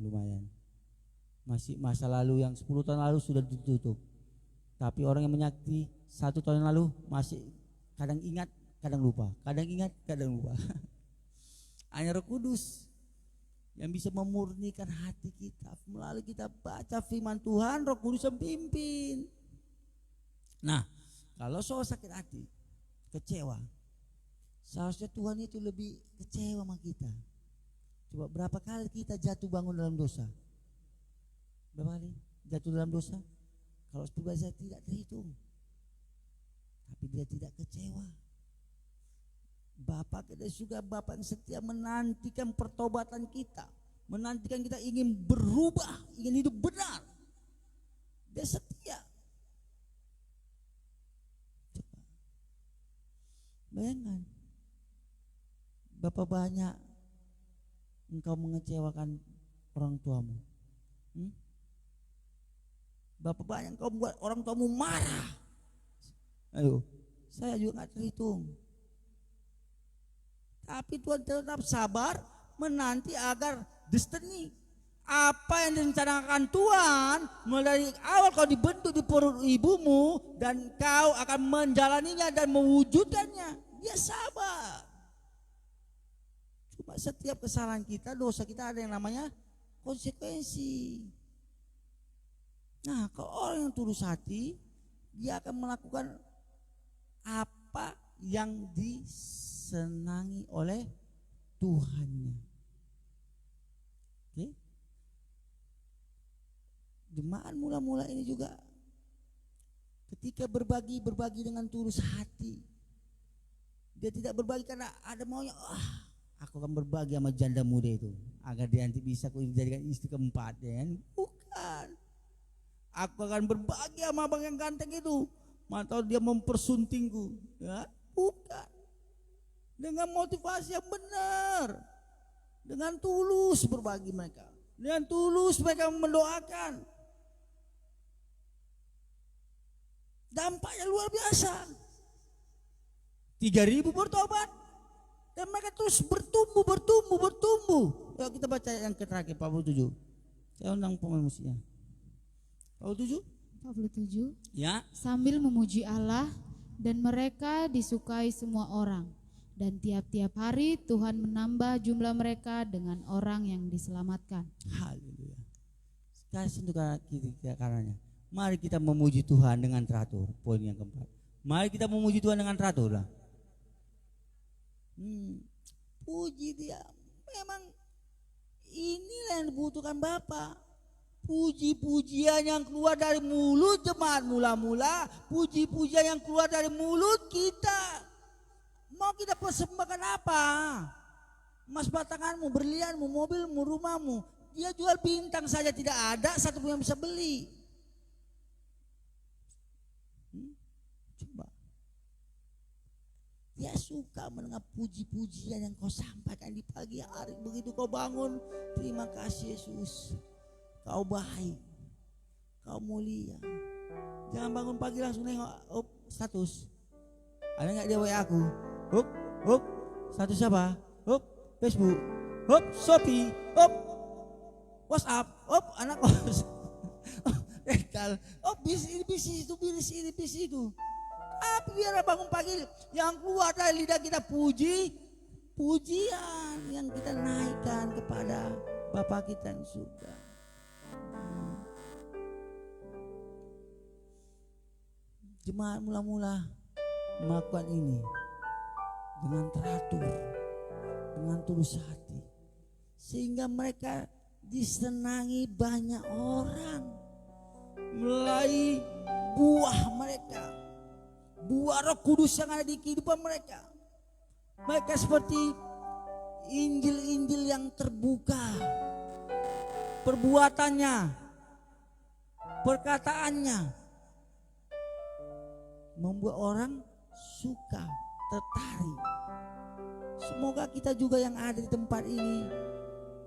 Masih masa lalu yang 10 tahun lalu sudah ditutup. Tapi orang yang menyakiti 1 tahun yang lalu masih kadang ingat, kadang lupa. Kadang ingat, kadang lupa. Hanya Roh Kudus yang bisa memurnikan hati kita. Melalui kita baca firman Tuhan, Roh Kudus yang pimpin. Nah, kalau soal sakit hati, kecewa, seharusnya Tuhan itu lebih kecewa sama kita. Coba berapa kali kita jatuh bangun dalam dosa? Berapa kali jatuh dalam dosa? Kalau pribadi saya tidak terhitung. Tapi dia tidak kecewa. Bapak kita juga Bapak yang setia menantikan pertobatan kita, menantikan kita ingin berubah, ingin hidup benar. Dia setia. Coba bayangkan, Bapak banyak engkau mengecewakan orang tuamu. Bapak banyak engkau membuat orang tuamu marah. Ayo, saya juga nggak terhitung. Tapi Tuhan tetap sabar menanti agar destiny apa yang direncanakan Tuhan mulai awal kau dibentuk di perut ibumu dan kau akan menjalaninya dan mewujudkannya. Dia sabar. Cuma setiap kesalahan kita, dosa kita ada yang namanya konsekuensi. Nah, kalau orang yang tulus hati, dia akan melakukan apa yang disenangi oleh Tuhannya. Oke? Jemaat mula-mula ini juga ketika berbagi dengan tulus hati. Dia tidak berbagi karena ada maunya, aku akan berbagi sama janda muda itu agar dia nanti bisa aku jadikan istri keempat, ya. Bukan. Aku akan berbagi sama abang yang ganteng itu, atau dia mempersuntingku, ya. Bukan. Dengan motivasi yang benar, dengan tulus berbagi mereka, dengan tulus mereka mendoakan. Dampaknya luar biasa. 3.000 bertobat dan mereka terus bertumbuh. Yuk kita baca yang terakhir 47. Saya undang pemain musiknya. 47. Ya. Sambil memuji Allah, dan mereka disukai semua orang, dan tiap-tiap hari Tuhan menambah jumlah mereka dengan orang yang diselamatkan. Haleluya. Kasih untuk kita karenanya. Mari kita memuji Tuhan dengan teratur. Poin yang keempat. Mari kita memuji Tuhan dengan teratur lah. Puji dia. Memang inilah yang dibutuhkan Bapak. Puji-pujian yang keluar dari mulut jemaat mula-mula, puji-pujian yang keluar dari mulut kita. Mau kita persembahkan apa? Emas batanganmu, berlianmu, mobilmu, rumahmu. Dia jual bintang saja tidak ada satu pun yang bisa beli. Coba. Dia suka mendengar puji-pujian yang kau sampaikan di pagi hari. Begitu kau bangun, terima kasih Yesus. Kau baik, kau mulia. Jangan bangun pagi langsung nengok status. Ada nggak dia WA aku? Status apa? Facebook, Shopee, WhatsApp, anak kos, rekal, bisnis itu. Tapi biar bangun pagi yang keluar dari lidah kita pujian yang kita naikkan kepada Bapa kita yang surga. Jemaat mula-mula melakukan ini dengan teratur, dengan tulus hati, sehingga mereka disenangi banyak orang. Mulai buah mereka, buah Roh Kudus yang ada di kehidupan mereka. Mereka seperti Injil-Injil yang terbuka, perbuatannya, perkataannya membuat orang suka, tertarik. Semoga kita juga yang ada di tempat ini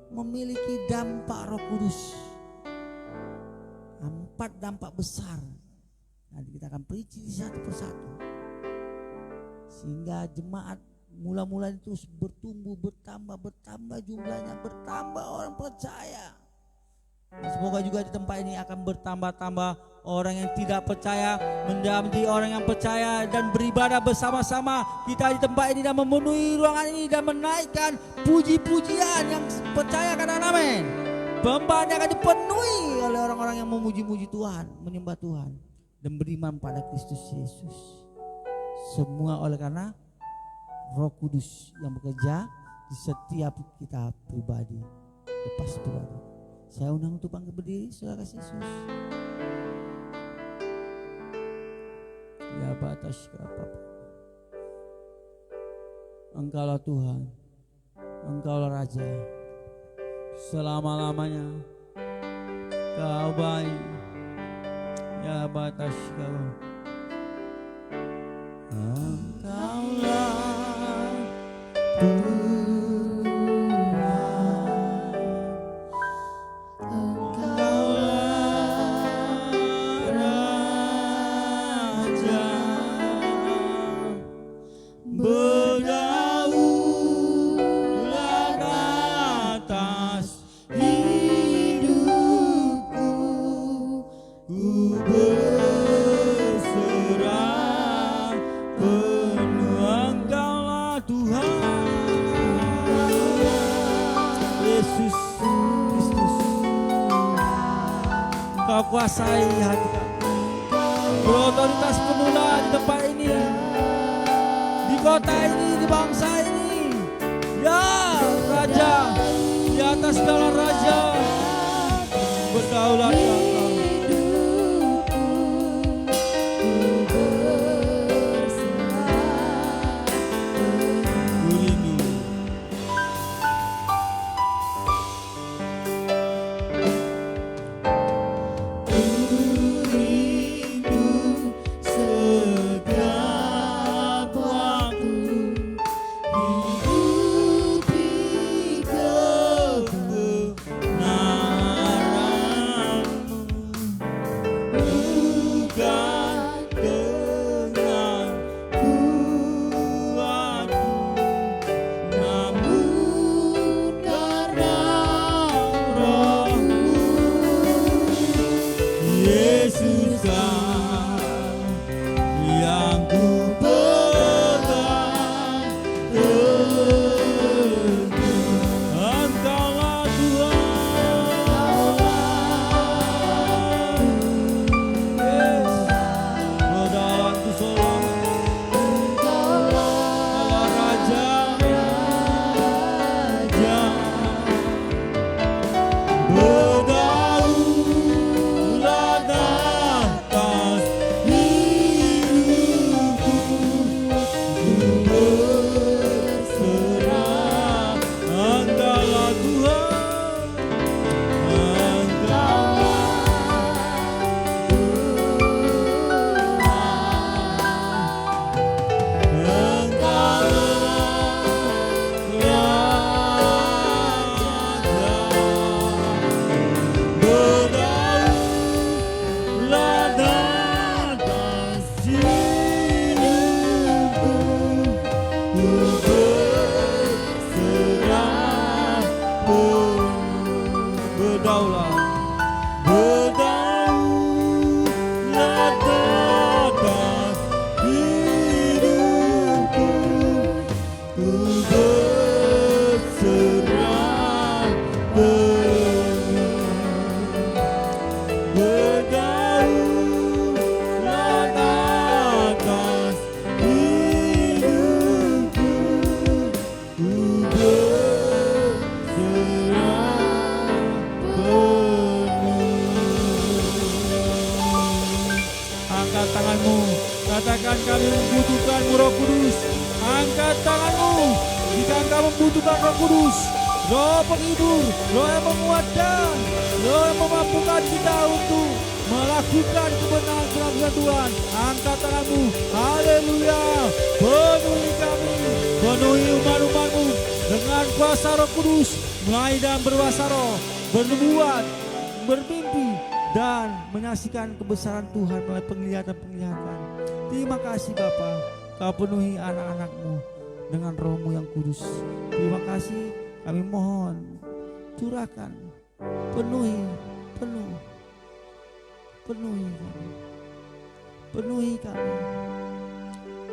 memiliki dampak Roh Kudus. 4 dampak besar. Nanti kita akan perinci satu persatu. Sehingga jemaat mula-mula terus bertumbuh, bertambah jumlahnya, bertambah orang percaya. Dan semoga juga di tempat ini akan bertambah-tambah orang yang tidak percaya menjadi orang yang percaya dan beribadah bersama-sama kita di tempat ini dan memenuhi ruangan ini dan menaikkan puji-pujian yang percaya, katakan amin. Pembahas akan dipenuhi oleh orang-orang yang memuji-muji Tuhan, menyembah Tuhan dan beriman pada Kristus Yesus. Semua oleh karena Roh Kudus yang bekerja di setiap kita pribadi. Lepas pribadi. Saya undang untuk bangkit berdiri, saudara kasih Yesus. Ya batas apa? Engkaulah Tuhan, Engkaulah Raja. Selama-lamanya Kau baik. Ya batas kau. Engkaulah Tuhan, Engkaulah Raja, berdaulat atas hidupku, ku berserah penuh. Engkaulah Tuhan, Yesus Kristus. Kau kuasai hati kami, berotoritas penuhlah di tempat ini, di kota ini, di bangsa ini. Ya Raja, di atas segala raja, berdaulat Engkau. membutuhkanmu Roh Kudus. Angkat tanganmu jika engkau membutuhkan Roh Kudus, Roh penghibur, Roh yang menguatkan, Roh yang memampukan kita untuk melakukan kebenaran Tuhan. Angkat tanganmu, haleluya. Penuhi kami, penuhi umat-umatmu dengan kuasa Roh Kudus, mulai dan berkuasa roh, bernubuat, bermimpi, dan menyaksikan kebesaran Tuhan melalui penglihatan-penglihatan. Terima kasih Bapa, Kau penuhi anak-anak-Mu dengan Roh-Mu yang kudus. Terima kasih, kami mohon curahkan, penuhi kami, penuhi kami, penuhi kami,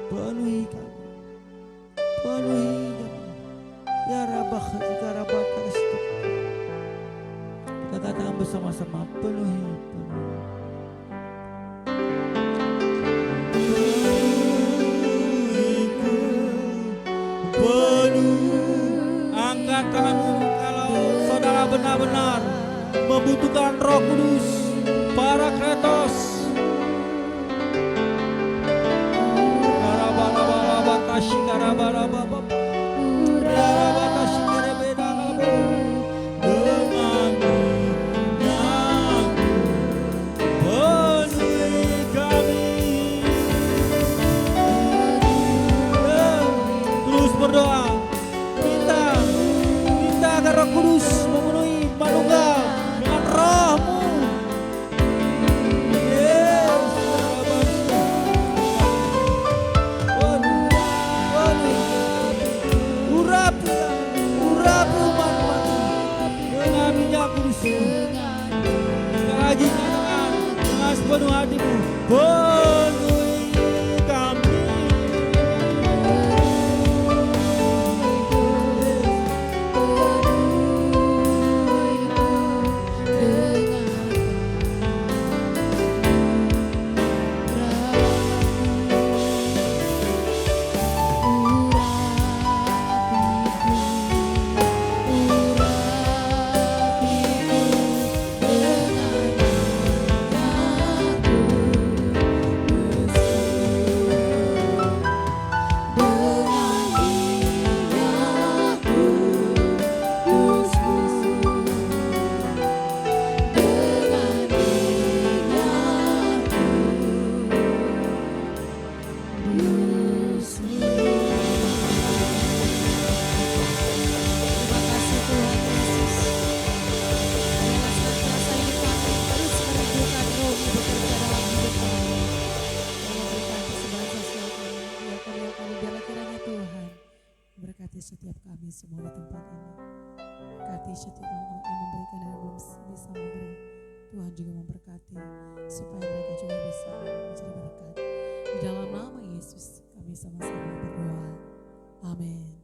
penuhi kami. Ya Rabah, jika Rabah tersetuk, kita katakan bersama-sama, penuhi. Angkat tanganmu kalau saudara benar-benar membutuhkan Roh Kudus, Parakletos. Terus berdoa, minta agar Roh Kudus memenuhi Manunggal dengan Roh-Mu. Urapi umat-Mu dengan minyak kudus. Sekali lagi katakan dengan sepenuh hatimu, penuhi kami. Setiap kami semua di tempat ini, berkati setiap orang yang memberikan dan belum bisa memberi. Tuhan juga memberkati supaya mereka juga bisa menjadi berkat. Di dalam nama Yesus kami sama-sama berdoa. Amin.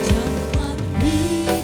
Jangan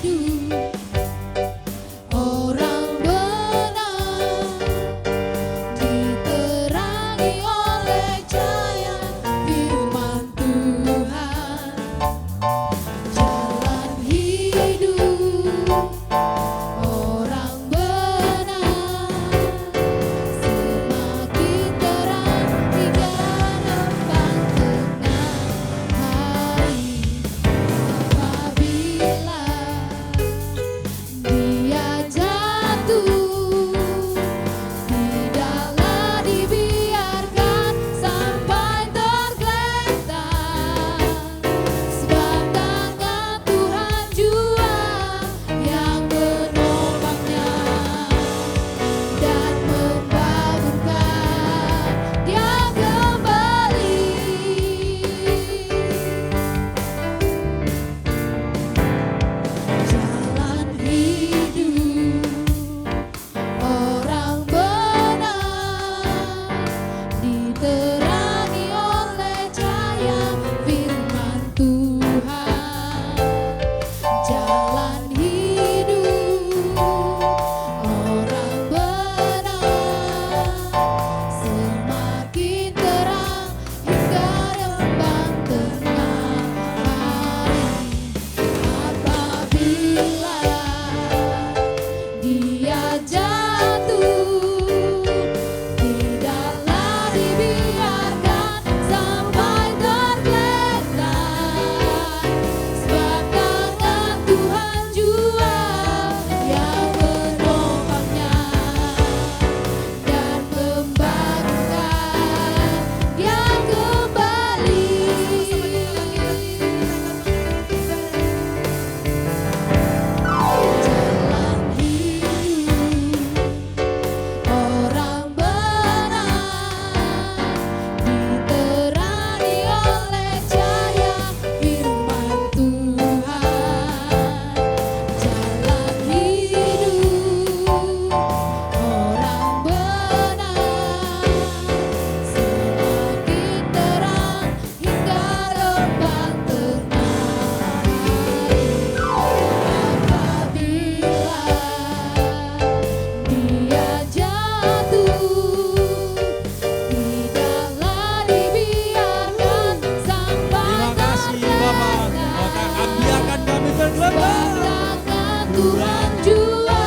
Tuhan jua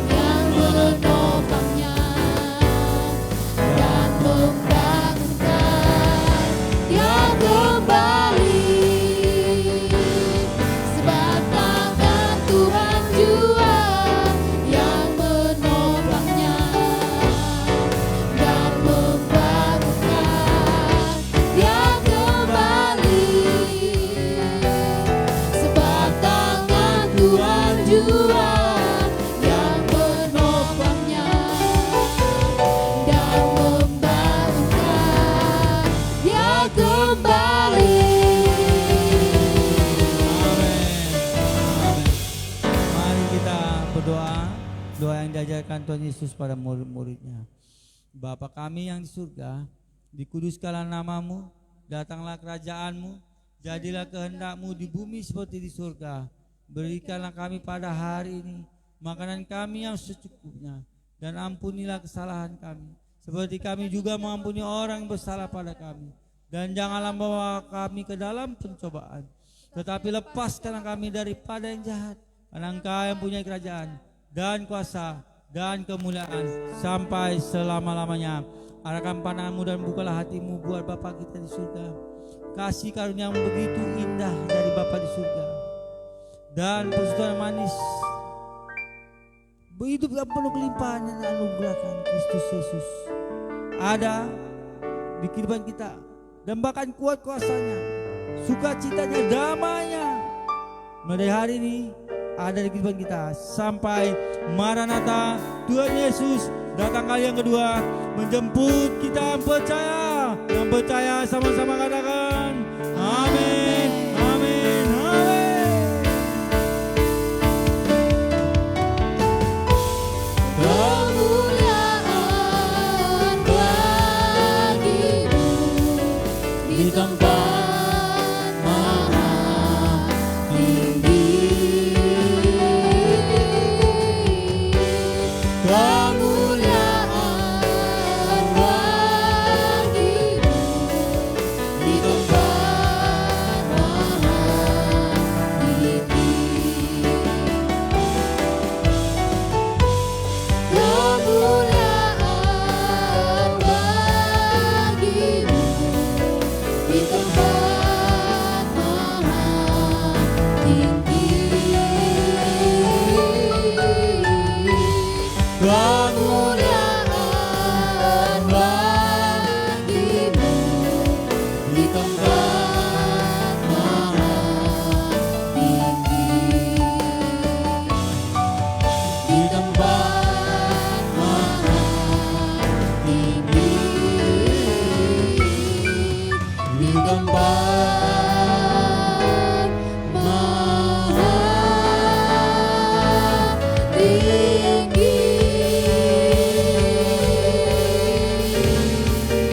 yang menopangnya dan membangunkan dia kembali. Sebab tangan Tuhan jua yang menopangnya dan membangunkan dia kembali. Sebab tangan Tuhan jua yang menopangnya dan membangunkan dia kembali. Amin. Mari kita berdoa, doa yang diajarkan Tuhan Yesus pada murid-muridnya. Bapa kami yang di surga, dikuduskanlah namamu, datanglah kerajaanmu, jadilah kehendakmu di bumi seperti di surga. Berikanlah kami pada hari ini makanan kami yang secukupnya, dan ampunilah kesalahan kami, seperti kami juga mengampuni orang yang bersalah pada kami. Dan janganlah membawa kami ke dalam pencobaan, tetapi lepaskanlah kami daripada yang jahat. Karena Engkau yang punya kerajaan dan kuasa dan kemuliaan sampai selama-lamanya. Arahkan pandanganmu dan bukalah hatimu buat Bapa kita di surga. Kasih karunia yang begitu indah dari Bapa di surga dan persekutuan manis hidup dalam penuh kelimpahan yang anugerahkan Kristus Yesus ada di kehidupan kita, dan bahkan kuat kuasanya, sukacitanya, damainya mulai hari ini ada di kehidupan kita sampai Maranatha, Tuhan Yesus datang kali yang kedua menjemput kita. Yang percaya sama-sama katakan